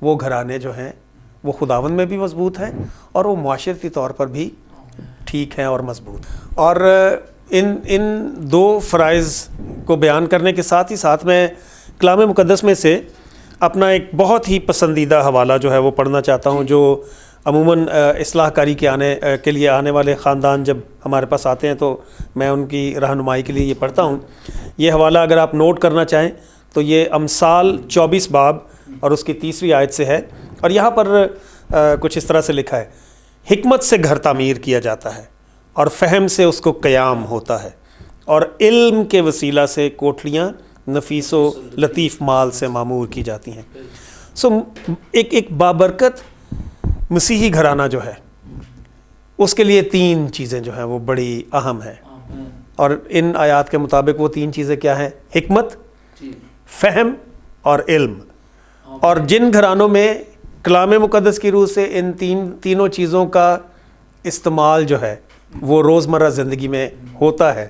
وہ گھرانے جو ہیں وہ خداوند میں بھی مضبوط ہیں اور وہ معاشرتی طور پر بھی ٹھیک ہیں اور مضبوط. اور ان دو فرائض کو بیان کرنے کے ساتھ ہی ساتھ میں کلام مقدس میں سے اپنا ایک بہت ہی پسندیدہ حوالہ جو ہے وہ پڑھنا چاہتا ہوں، جو عموماً اصلاح کاری کے لیے آنے والے خاندان جب ہمارے پاس آتے ہیں تو میں ان کی رہنمائی کے لیے یہ پڑھتا ہوں. یہ حوالہ اگر آپ نوٹ کرنا چاہیں تو یہ امثال 24 باب اور اس کی 3 آیت سے ہے. اور یہاں پر کچھ اس طرح سے لکھا ہے: حکمت سے گھر تعمیر کیا جاتا ہے اور فہم سے اس کو قیام ہوتا ہے، اور علم کے وسیلہ سے کوٹھلیاں نفیس و لطیف مال سے معمور کی جاتی ہیں. سو ایک بابرکت مسیحی گھرانہ جو ہے اس کے لیے 3 چیزیں جو ہیں وہ بڑی اہم ہیں. اور ان آیات کے مطابق وہ 3 چیزیں کیا ہیں؟ حکمت، فہم اور علم. اور جن گھرانوں میں کلام مقدس کی روح سے ان تینوں چیزوں کا استعمال جو ہے وہ روزمرہ زندگی میں ہوتا ہے،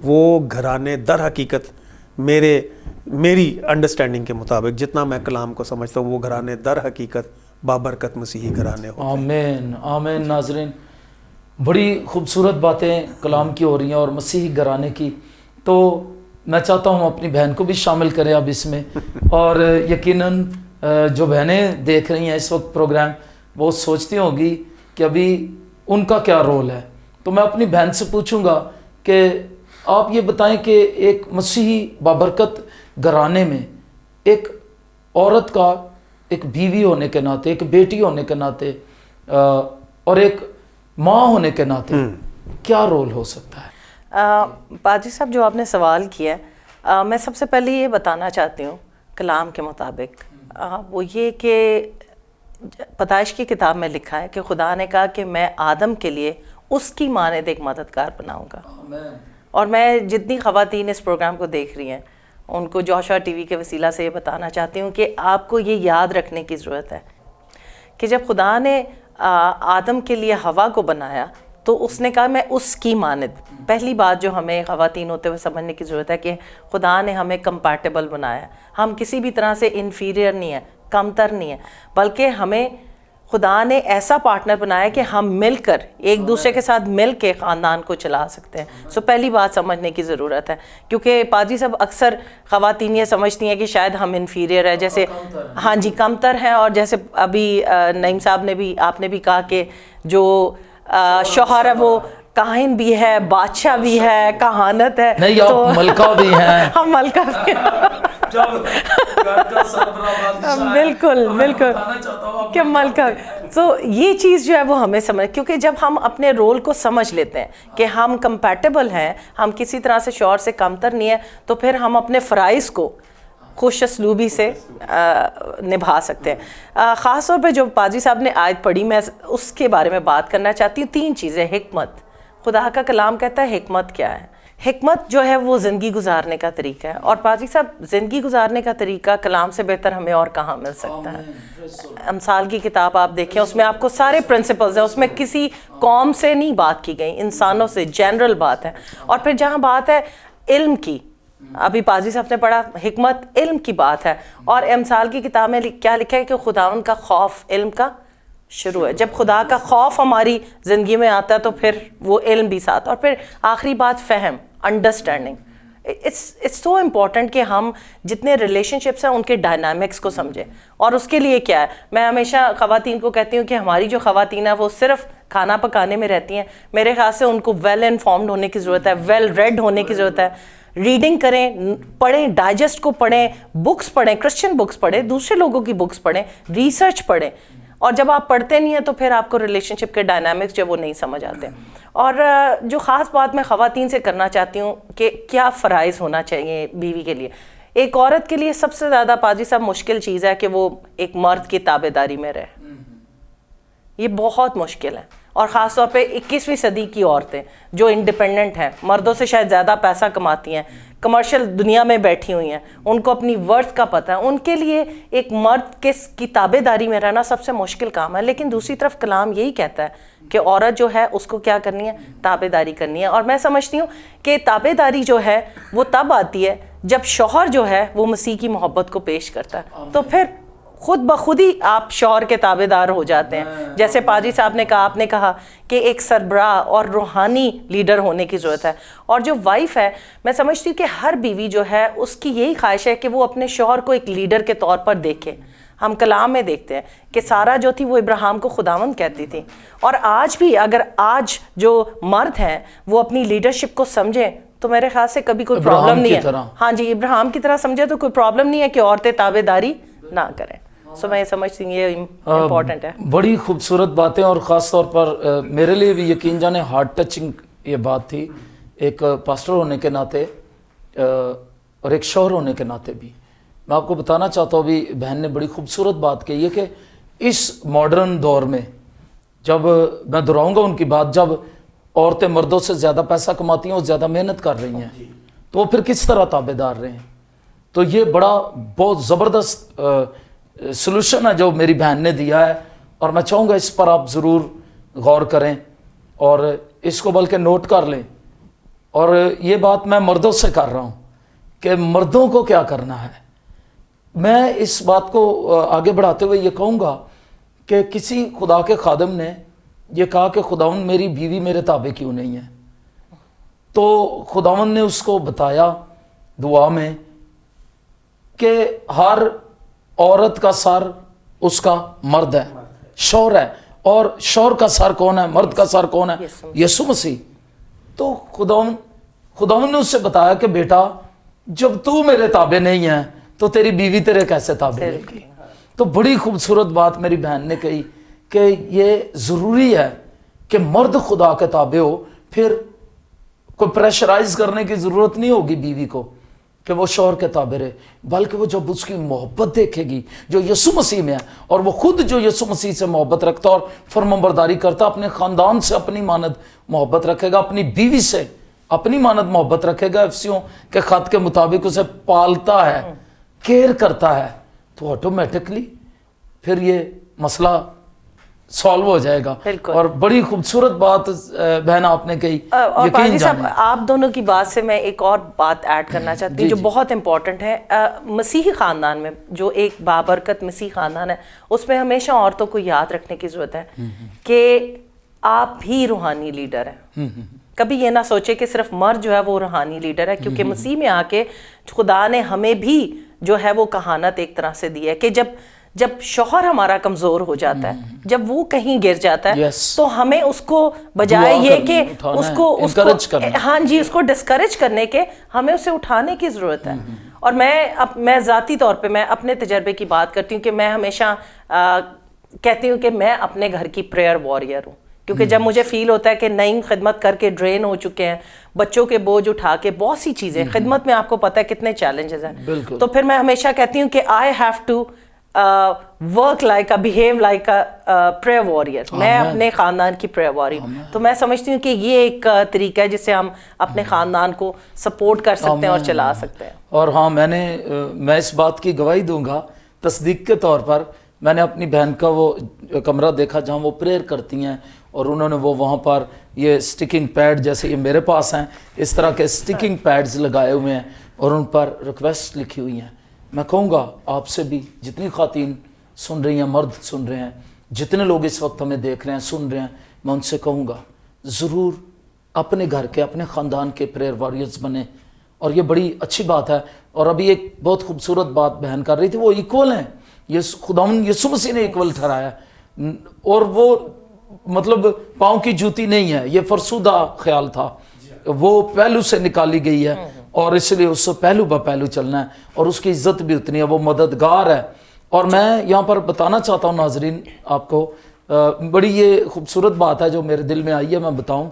وہ گھرانے در حقیقت میری انڈرسٹینڈنگ کے مطابق جتنا میں کلام کو سمجھتا ہوں وہ گھرانے در حقیقت بابرکت مسیحی گھرانے ہوتے ہیں. آمین آمین. ناظرین، بڑی خوبصورت باتیں کلام کی ہو رہی ہیں اور مسیحی گھرانے کی. تو میں چاہتا ہوں اپنی بہن کو بھی شامل کریں اب اس میں. اور یقیناً جو بہنیں دیکھ رہی ہیں اس وقت پروگرام، وہ سوچتی ہوں گی کہ ابھی ان کا کیا رول ہے. تو میں اپنی بہن سے پوچھوں گا کہ آپ یہ بتائیں کہ ایک مسیحی بابرکت گھرانے میں ایک عورت کا ایک بیوی ہونے کے ناطے، ایک بیٹی ہونے کے ناطے اور ایک ماں ہونے کے ناطے کیا رول ہو سکتا ہے؟ پادری صاحب جو آپ نے سوال کیا ہے، میں سب سے پہلے یہ بتانا چاہتی ہوں کلام کے مطابق، وہ یہ کہ پیدائش کی کتاب میں لکھا ہے کہ خدا نے کہا کہ میں آدم کے لیے اس کی مانند ایک مددگار بناؤں گا. اور میں جتنی خواتین اس پروگرام کو دیکھ رہی ہیں ان کو جوشوا ٹی وی کے وسیلہ سے یہ بتانا چاہتی ہوں کہ آپ کو یہ یاد رکھنے کی ضرورت ہے کہ جب خدا نے آدم کے لیے ہوا کو بنایا تو اس نے کہا میں اس کی مانند. پہلی بات جو ہمیں خواتین ہوتے ہوئے سمجھنے کی ضرورت ہے کہ خدا نے ہمیں کمپیٹیبل بنایا. ہم کسی بھی طرح سے انفیریئر نہیں ہیں، کمتر نہیں ہیں، بلکہ ہمیں خدا نے ایسا پارٹنر بنایا کہ ہم مل کر ایک دوسرے کے ساتھ مل کے خاندان کو چلا سکتے ہیں. پہلی بات سمجھنے کی ضرورت ہے، کیونکہ پادری صاحب اکثر خواتین یہ سمجھتی ہیں کہ شاید ہم انفیریئر ہیں، جیسے ہاں جی کمتر ہیں. اور جیسے ابھی نعیم صاحب نے بھی، آپ نے بھی کہا کہ جو شوہر ہے وہ کاہن بھی ہے، بادشاہ بھی ہے، کہانت ہے، نہیں آپ ملکہ بھی ہیں. ہم ملکہ بھی ہیں. بالکل بالکل کہ ملکہ. تو یہ چیز جو ہے وہ ہمیں سمجھ، کیونکہ جب ہم اپنے رول کو سمجھ لیتے ہیں کہ ہم کمپیٹیبل ہیں، ہم کسی طرح سے شوہر سے کمتر نہیں ہیں، تو پھر ہم اپنے فرائض کو خوش اسلوبی سے نبھا سکتے ہیں. خاص طور پہ جو پادری صاحب نے آیت پڑھی میں اس کے بارے میں بات کرنا چاہتی ہوں. 3 چیزیں. حکمت، خدا کا کلام کہتا ہے حکمت کیا ہے. حکمت جو ہے وہ زندگی گزارنے کا طریقہ ہے. اور پادری صاحب زندگی گزارنے کا طریقہ کلام سے بہتر ہمیں اور کہاں مل سکتا ہے. امثال کی کتاب آپ دیکھیں، اس میں آپ کو سارے پرنسپلز ہیں، اس میں کسی قوم سے نہیں بات کی گئی، انسانوں سے جنرل بات ہے. اور پھر جہاں بات ہے علم کی، ابھی پادری صاحب نے پڑھا حکمت علم کی بات ہے. اور امثال کی کتاب میں کیا لکھا ہے کہ خداوند کا خوف علم کا شروع ہے. جب خدا کا خوف ہماری زندگی میں آتا ہے تو پھر وہ علم بھی ساتھ. اور پھر آخری بات فہم، انڈرسٹینڈنگ. اٹس سو امپورٹنٹ کہ ہم جتنے ریلیشن شپس ہیں ان کے ڈائنامکس کو سمجھیں. اور اس کے لیے کیا ہے، میں ہمیشہ خواتین کو کہتی ہوں کہ ہماری جو خواتین ہیں وہ صرف کھانا پکانے میں رہتی ہیں. میرے خیال سے ان کو ویل انفارمڈ ہونے کی ضرورت ہے، ویل ریڈ ہونے کی ضرورت ہے. ریڈنگ کریں، پڑھیں، ڈائجسٹ کو پڑھیں، بکس پڑھیں، کرسچن بکس پڑھیں، دوسرے لوگوں کی بکس پڑھیں، ریسرچ پڑھیں. اور جب آپ پڑھتے نہیں ہیں تو پھر آپ کو ریلیشن شپ کے ڈائنامکس جو وہ نہیں سمجھ آتے. اور جو خاص بات میں خواتین سے کرنا چاہتی ہوں کہ کیا فرائض ہونا چاہیے بیوی کے لیے. ایک عورت کے لیے سب سے زیادہ پادری صاحب مشکل چیز ہے کہ وہ ایک مرد کی تابع داری میں رہے. یہ بہت مشکل ہے. اور خاص طور پہ 21ویں صدی کی عورتیں جو انڈیپینڈنٹ ہیں، مردوں سے شاید زیادہ پیسہ کماتی ہیں، کمرشل دنیا میں بیٹھی ہوئی ہیں، ان کو اپنی ورتھ کا پتہ ہے، ان کے لیے ایک مرد کی تابع داری میں رہنا سب سے مشکل کام ہے. لیکن دوسری طرف کلام یہی کہتا ہے کہ عورت جو ہے اس کو کیا کرنی ہے، تابع داری کرنی ہے. اور میں سمجھتی ہوں کہ تابع داری جو ہے وہ تب آتی ہے جب شوہر جو ہے وہ مسیح کی محبت کو پیش کرتا ہے، تو پھر خود بخود ہی آپ شوہر کے تابع دار ہو جاتے ہیں. جیسے پادری صاحب نے کہا، آپ نے کہا کہ ایک سربراہ اور روحانی لیڈر ہونے کی ضرورت ہے. اور جو وائف ہے، میں سمجھتی ہوں کہ ہر بیوی جو ہے اس کی یہی خواہش ہے کہ وہ اپنے شوہر کو ایک لیڈر کے طور پر دیکھے. ہم کلام میں دیکھتے ہیں کہ سارہ جو تھی وہ ابراہیم کو خداوند کہتی تھی. اور آج بھی اگر آج جو مرد ہیں وہ اپنی لیڈرشپ کو سمجھیں تو میرے خیال سے کبھی کوئی پرابلم نہیں ہے. ہاں جی، ابراہیم کی طرح سمجھے تو کوئی پرابلم نہیں ہے کہ عورتیں تابع داری نہ کریں. میں سمجھتی ہوں یہ امپورٹنٹ ہے. بڑی خوبصورت باتیں. اور خاص طور پر میرے لیے بھی یقین جانے ہارٹ ٹچنگ یہ بات تھی، ایک پاسٹر ہونے کے ناطے اور ایک شوہر ہونے کے ناطے بھی. میں آپ کو بتانا چاہتا ہوں، ابھی بہن نے بڑی خوبصورت بات کہی ہے کہ اس ماڈرن دور میں، جب میں دہراؤں گا ان کی بات، جب عورتیں مردوں سے زیادہ پیسہ کماتی ہیں اور زیادہ محنت کر رہی ہیں، تو وہ پھر کس طرح تابع دار رہے ہیں. تو یہ بڑا بہت زبردست سلوشن ہے جو میری بہن نے دیا ہے. اور میں چاہوں گا اس پر آپ ضرور غور کریں اور اس کو بلکہ نوٹ کر لیں. اور یہ بات میں مردوں سے کر رہا ہوں کہ مردوں کو کیا کرنا ہے. میں اس بات کو آگے بڑھاتے ہوئے یہ کہوں گا کہ کسی خدا کے خادم نے یہ کہا کہ خداوند میری بیوی میرے تابع کیوں نہیں ہے، تو خداوند نے اس کو بتایا دعا میں کہ ہر عورت کا سر اس کا مرد ہے، شوہر ہے. اور شوہر کا سر کون ہے, مرد کا سر کون ہے؟ یسوع مسیح. تو خداوند نے اس سے بتایا کہ بیٹا جب تو میرے تابع نہیں ہے تو تیری بیوی تیرے کیسے تابع رہے گی. تو بڑی خوبصورت بات میری بہن نے کہی کہ یہ ضروری ہے کہ مرد خدا کے تابع ہو, پھر کوئی پریشرائز کرنے کی ضرورت نہیں ہوگی بیوی کو کہ وہ شوہر کے تابع رہے, بلکہ وہ جب اس کی محبت دیکھے گی جو یسوع مسیح میں ہے, اور وہ خود جو یسوع مسیح سے محبت رکھتا اور فرمانبرداری کرتا, اپنے خاندان سے اپنی مانند محبت رکھے گا, اپنی بیوی سے اپنی مانند محبت رکھے گا, افسیوں کے خط کے مطابق اسے پالتا ہے, کیئر کرتا ہے, تو آٹومیٹکلی پھر یہ مسئلہ سالو ہو جائے گا. اور بڑی خوبصورت بات بہن آپ نے کہی. اور پادری صاحب آپ دونوں کی بات سے میں ایک اور بات ایڈ کرنا چاہتی ہوں جو بہت امپورٹنٹ ہے. مسیحی خاندان میں جو ایک بابرکت مسیحی خاندان ہے, اس میں ہمیشہ عورتوں کو یاد رکھنے کی ضرورت ہے کہ آپ بھی روحانی لیڈر ہیں. کبھی یہ نہ سوچے کہ صرف مرد جو ہے وہ روحانی لیڈر ہے, کیونکہ مسیح میں آ کے خدا نے ہمیں بھی جو ہے وہ کہانت ایک طرح سے دی ہے کہ جب شوہر ہمارا کمزور ہو جاتا ہے, جب وہ کہیں گر جاتا ہے, تو ہمیں اس کو بجائے یہ کہ اس کو ڈسکریج کرنے کے, ہمیں اسے اٹھانے کی ضرورت ہے. اور میں ذاتی طور پہ میں اپنے تجربے کی بات کرتی ہوں کہ میں ہمیشہ کہتی ہوں کہ میں اپنے گھر کی پریئر واریر ہوں, کیونکہ جب مجھے فیل ہوتا ہے کہ نئی خدمت کر کے ڈرین ہو چکے ہیں, بچوں کے بوجھ اٹھا کے, بہت سی چیزیں خدمت میں آپ کو پتہ ہے کتنے چیلنجز ہیں, تو پھر میں ہمیشہ کہتی ہوں کہ I have to work like behave like prayer warrior. میں اپنے خاندان کی پریئر وارئر ہوں. تو میں سمجھتی ہوں کہ یہ ایک طریقہ ہے جس سے ہم اپنے خاندان کو سپورٹ کر سکتے ہیں اور چلا سکتے ہیں. اور ہاں میں اس بات کی گواہی دوں گا تصدیق کے طور پر. میں نے اپنی بہن کا وہ کمرہ دیکھا جہاں وہ پریئر کرتی ہیں, اور انہوں نے وہاں پر یہ سٹکنگ پیڈ جیسے یہ میرے پاس ہیں, اس طرح کے سٹکنگ پیڈز لگائے ہوئے ہیں, اور ان پر ریکویسٹ لکھی ہوئی ہیں. میں کہوں گا آپ سے بھی, جتنی خواتین سن رہی ہیں, مرد سن رہے ہیں, جتنے لوگ اس وقت ہمیں دیکھ رہے ہیں, سن رہے ہیں, میں ان سے کہوں گا ضرور اپنے گھر کے, اپنے خاندان کے پریئر وارئرز بنیں. اور یہ بڑی اچھی بات ہے. اور ابھی ایک بہت خوبصورت بات بہن کر رہی تھی, وہ ایکول ہیں. یہ خداوند یسوع مسیح نے ایکول ٹھہرایا, اور وہ مطلب پاؤں کی جوتی نہیں ہے, یہ فرسودہ خیال تھا, وہ پہلو سے نکالی گئی ہے, اور اس لیے اس سے پہلو بہ پہلو چلنا ہے, اور اس کی عزت بھی اتنی ہے, وہ مددگار ہے. اور میں یہاں پر بتانا چاہتا ہوں ناظرین آپ کو, بڑی یہ خوبصورت بات ہے جو میرے دل میں آئی ہے, میں بتاؤں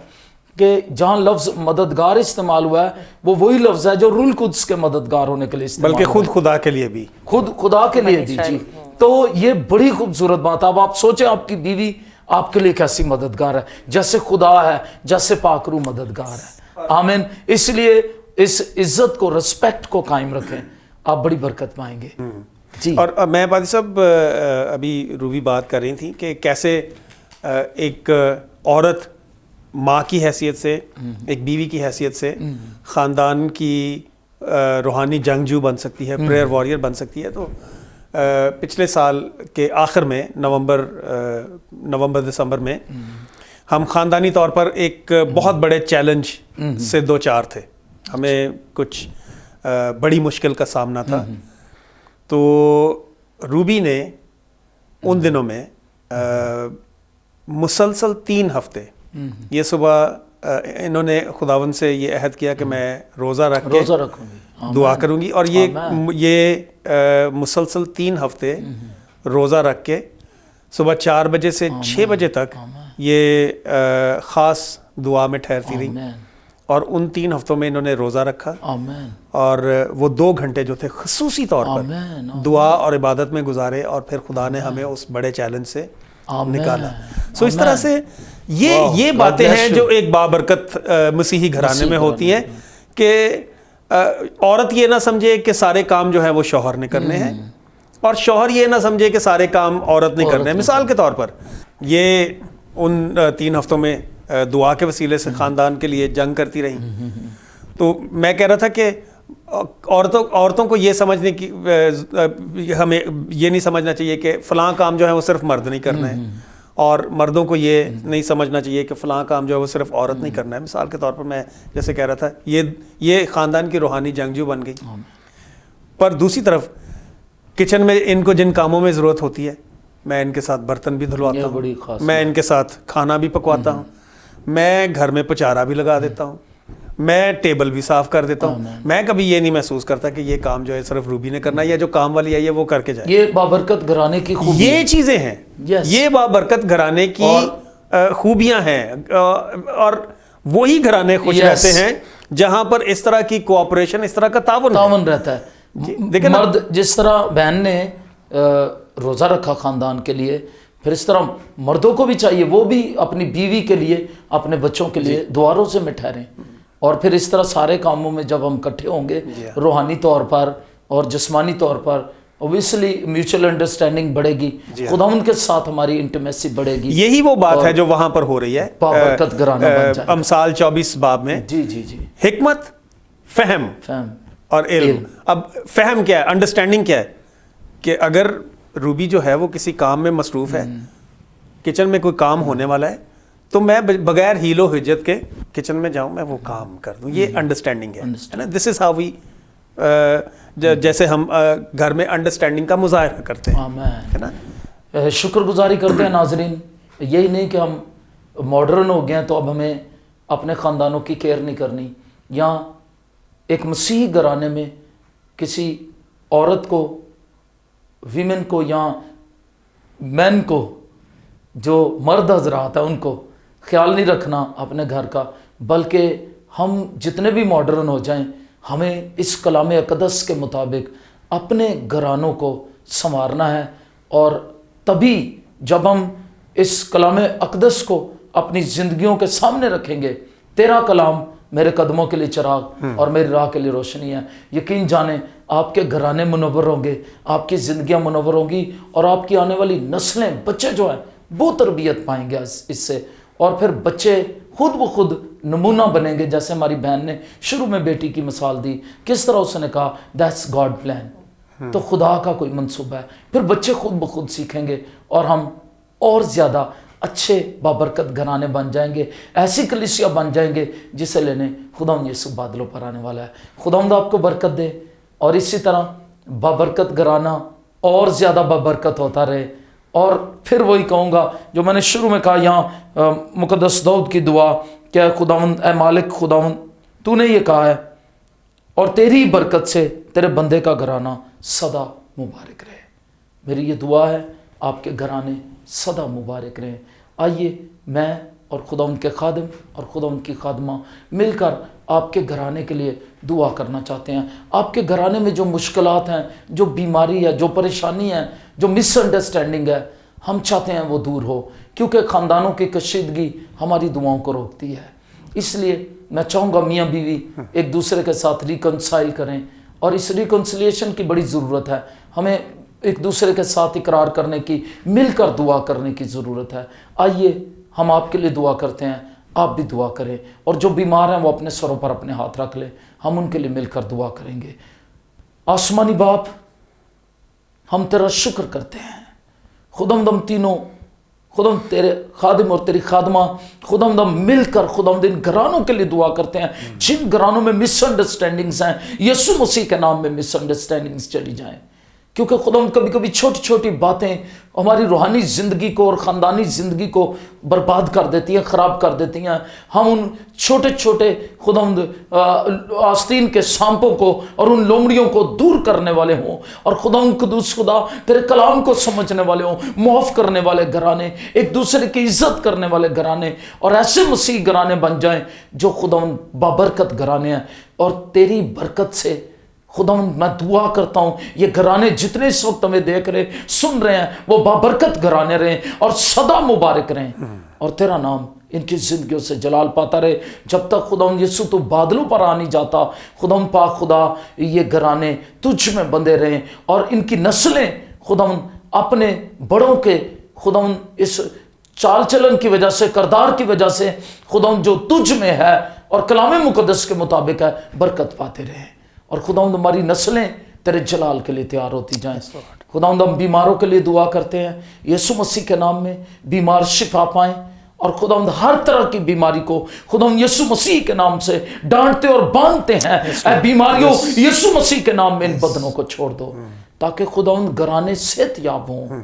کہ جہاں لفظ مددگار استعمال ہوا ہے وہ وہی لفظ ہے جو روح القدس کے مددگار ہونے کے لیے استعمال, بلکہ خود خدا کے لیے بھی, خود خدا کے لیے بھی. جی, تو یہ بڑی خوبصورت بات ہے. اب آپ سوچیں آپ کی بیوی آپ کے لیے کیسی مددگار ہے, جیسے خدا ہے, جیسے پاک روح مددگار ہے. آمین. اس لیے اس عزت کو, رسپیکٹ کو قائم رکھیں, آپ بڑی برکت پائیں گے. جی. اور میں پادری صاحب ابھی روبی بات کر رہی تھی کہ کیسے ایک عورت ماں کی حیثیت سے, ایک بیوی کی حیثیت سے خاندان کی روحانی جنگجو بن سکتی ہے, پریئر وارئر بن سکتی ہے. تو پچھلے سال کے آخر میں نومبر دسمبر میں ہم خاندانی طور پر ایک بہت بڑے چیلنج سے دو چار تھے. ہمیں کچھ بڑی مشکل کا سامنا تھا. تو روبی نے ان دنوں میں مسلسل 3 ہفتے یہ صبح انہوں نے خداوند سے یہ عہد کیا کہ میں روزہ رکھ کے دعا کروں گی, اور یہ مسلسل 3 ہفتے روزہ رکھ کے صبح 4 بجے سے 6 بجے تک یہ خاص دعا میں ٹھہرتی رہی. اور ان 3 ہفتوں میں انہوں نے روزہ رکھا, اور وہ 2 گھنٹے جو تھے خصوصی طور پر دعا اور عبادت میں گزارے, اور پھر خدا نے ہمیں اس بڑے چیلنج سے نکالا. سو اس طرح سے یہ باتیں ہیں جو ایک بابرکت مسیحی گھرانے میں ہوتی ہیں کہ عورت یہ نہ سمجھے کہ سارے کام جو ہیں وہ شوہر نے کرنے ہیں, اور شوہر یہ نہ سمجھے کہ سارے کام عورت نے کرنے ہیں. مثال کے طور پر یہ ان 3 ہفتوں میں دعا کے وسیلے سے خاندان کے لیے جنگ کرتی رہی. تو میں کہہ رہا تھا کہ عورتوں کو یہ سمجھنے کی, ہمیں یہ نہیں سمجھنا چاہیے کہ فلاں کام جو ہے وہ صرف مرد نہیں کرنا ہے, اور مردوں کو یہ نہیں سمجھنا چاہیے کہ فلاں کام جو ہے وہ صرف عورت نہیں کرنا ہے. مثال کے طور پر میں جیسے کہہ رہا تھا یہ خاندان کی روحانی جنگجو بن گئی. پر دوسری طرف کچن میں ان کو جن کاموں میں ضرورت ہوتی ہے میں ان کے ساتھ برتن بھی دھلواتا یہ بڑی ہوں, خاص میں ان کے ساتھ کھانا بھی پکواتا ہوں, میں گھر میں پچارا بھی لگا دیتا ہوں, میں ٹیبل بھی صاف کر دیتا ہوں. میں کبھی یہ نہیں محسوس کرتا کہ یہ کام جو ہے صرف روبی نے کرنا ہے یا جو کام والی آئی ہے وہ کر کے جائے. یہ بابرکت گھرانے کی خوبی یہ چیزیں ہیں, یہ بابرکت گھرانے کی خوبیاں ہیں, اور وہی گھرانے خوش رہتے ہیں جہاں پر اس طرح کی کوآپریشن, اس طرح کا تعاون رہتا ہے. مرد جس طرح بہن نے روزہ رکھا خاندان کے لیے, پھر اس طرح مردوں کو بھی چاہیے وہ بھی اپنی بیوی کے لیے, اپنے بچوں کے لیے دعاؤں سے میں ٹھہریں. اور پھر اس طرح سارے کاموں میں جب ہم اکٹھے ہوں گے روحانی طور پر اور جسمانی طور پر, اوبیسلی میوچل انڈرسٹینڈنگ بڑھے گی, خداوند کے ساتھ ہماری انٹیمیسی بڑھے گی. یہی وہ بات ہے جو وہاں پر ہو رہی ہے بابرکت گھرانہ بن جائے. امثال 24 باب میں جی حکمت, فہم اور علم. اب فہم کیا ہے, انڈرسٹینڈنگ کیا ہے, کہ اگر روبی جو ہے وہ کسی کام میں مصروف ہے, کچن میں کوئی کام ہونے والا ہے, تو میں بغیر ہیل و حجت کے کچن میں جاؤں, میں وہ کام کر دوں. یہ انڈرسٹینڈنگ ہے. دس از ہاؤ وی, جیسے ہم گھر میں انڈرسٹینڈنگ کا مظاہرہ کرتے ہیں, ہے نا. شکر گزاری کرتے ہیں ناظرین. یہی نہیں کہ ہم ماڈرن ہو گئے ہیں تو اب ہمیں اپنے خاندانوں کی کیئر نہیں کرنی. یا ایک مسیحی گھرانے میں کسی عورت کو, ویمن کو یا مین کو, جو مرد حضرات ہیں ان کو خیال نہیں رکھنا اپنے گھر کا, بلکہ ہم جتنے بھی ماڈرن ہو جائیں ہمیں اس کلام اقدس کے مطابق اپنے گھرانوں کو سنوارنا ہے. اور تبھی جب ہم اس کلام اقدس کو اپنی زندگیوں کے سامنے رکھیں گے, تیرا کلام میرے قدموں کے لیے چراغ اور میری راہ کے لیے روشنی ہے, یقین جانیں آپ کے گھرانے منور ہوں گے, آپ کی زندگیاں منور ہوں گی, اور آپ کی آنے والی نسلیں, بچے جو ہیں وہ تربیت پائیں گے اس سے, اور پھر بچے خود بخود نمونہ بنیں گے. جیسے ہماری بہن نے شروع میں بیٹی کی مثال دی, کس طرح اس نے کہا دیٹس گاڈ پلان, تو خدا کا کوئی منصوبہ ہے. پھر بچے خود بخود سیکھیں گے اور ہم اور زیادہ اچھے بابرکت گھرانے بن جائیں گے, ایسی کلیسیا بن جائیں گے جسے لینے خداوند یسوع بادلوں پر آنے والا ہے. خداوند آپ کو برکت دے, اور اسی طرح بابرکت گھرانہ اور زیادہ بابرکت ہوتا رہے. اور پھر وہی کہوں گا جو میں نے شروع میں کہا, یہاں مقدس داؤد کی دعا, کہ خداوند اے مالک خداوند تو نے یہ کہا ہے, اور تیری برکت سے تیرے بندے کا گھرانہ سدا مبارک رہے. میری یہ دعا ہے آپ کے گھرانے سدا مبارک رہیں. آئیے میں اور خداوند کے خادم اور خداوند کی خادمہ مل کر آپ کے گھرانے کے لیے دعا کرنا چاہتے ہیں. آپ کے گھرانے میں جو مشکلات ہیں, جو بیماری ہے, جو پریشانی ہے, جو مس انڈرسٹینڈنگ ہے, ہم چاہتے ہیں وہ دور ہو, کیونکہ خاندانوں کی کشیدگی ہماری دعاؤں کو روکتی ہے. اس لیے میں چاہوں گا میاں بیوی ایک دوسرے کے ساتھ ریکنسائل کریں, اور اس ریکنسلیشن کی بڑی ضرورت ہے. ہمیں ایک دوسرے کے ساتھ اقرار کرنے کی, مل کر دعا کرنے کی ضرورت ہے. آئیے ہم آپ کے لیے دعا کرتے ہیں, آپ بھی دعا کریں, اور جو بیمار ہیں وہ اپنے سروں پر اپنے ہاتھ رکھ لیں, ہم ان کے لیے مل کر دعا کریں گے. آسمانی باپ, ہم تیرا شکر کرتے ہیں خداوند, ہم تینوں خداوند تیرے خادم اور تیری خادمہ خداوند ہم مل کر خداوند ان گھرانوں کے لیے دعا کرتے ہیں جن گھرانوں میں مس انڈرسٹینڈنگز ہیں. یسوع مسیح کے نام میں مس انڈرسٹینڈنگز چلی جائیں, کیونکہ خداوند کبھی کبھی چھوٹی چھوٹی باتیں ہماری روحانی زندگی کو اور خاندانی زندگی کو برباد کر دیتی ہیں, خراب کر دیتی ہیں. ہم ان چھوٹے چھوٹے خداوند آستین کے سانپوں کو اور ان لومڑیوں کو دور کرنے والے ہوں, اور خداوند قدوس خدا تیرے کلام کو سمجھنے والے ہوں, معاف کرنے والے گھرانے, ایک دوسرے کی عزت کرنے والے گھرانے, اور ایسے مسیح گھرانے بن جائیں جو خداوند بابرکت گھرانے ہیں. اور تیری برکت سے خداوند میں دعا کرتا ہوں یہ گھرانے جتنے اس وقت ہمیں دیکھ رہے سن رہے ہیں وہ بابرکت گھرانے رہیں اور سدا مبارک رہیں, اور تیرا نام ان کی زندگیوں سے جلال پاتا رہے جب تک خداوند یسوع تو بادلوں پر آ نہیں جاتا. خداوند پاک خدا یہ گھرانے تجھ میں بندے رہیں, اور ان کی نسلیں خداوند اپنے بڑوں کے خداوند اس چال چلن کی وجہ سے, کردار کی وجہ سے خداوند جو تجھ میں ہے اور کلام مقدس کے مطابق ہے برکت پاتے رہیں. اور خداوند ہماری نسلیں تیرے جلال کے لیے تیار ہوتی جائیں. خداوند ہم بیماروں کے لیے دعا کرتے ہیں یسوع مسیح کے نام میں, بیمار شفا پائیں, اور خداوند ہر طرح کی بیماری کو خداوند یسوع مسیح کے نام سے ڈانٹتے اور باندھتے ہیں. اے بیماریوں یسوع مسیح کے نام میں ان بدنوں کو چھوڑ دو, تاکہ خداوند گھرانے صحت یاب ہوں,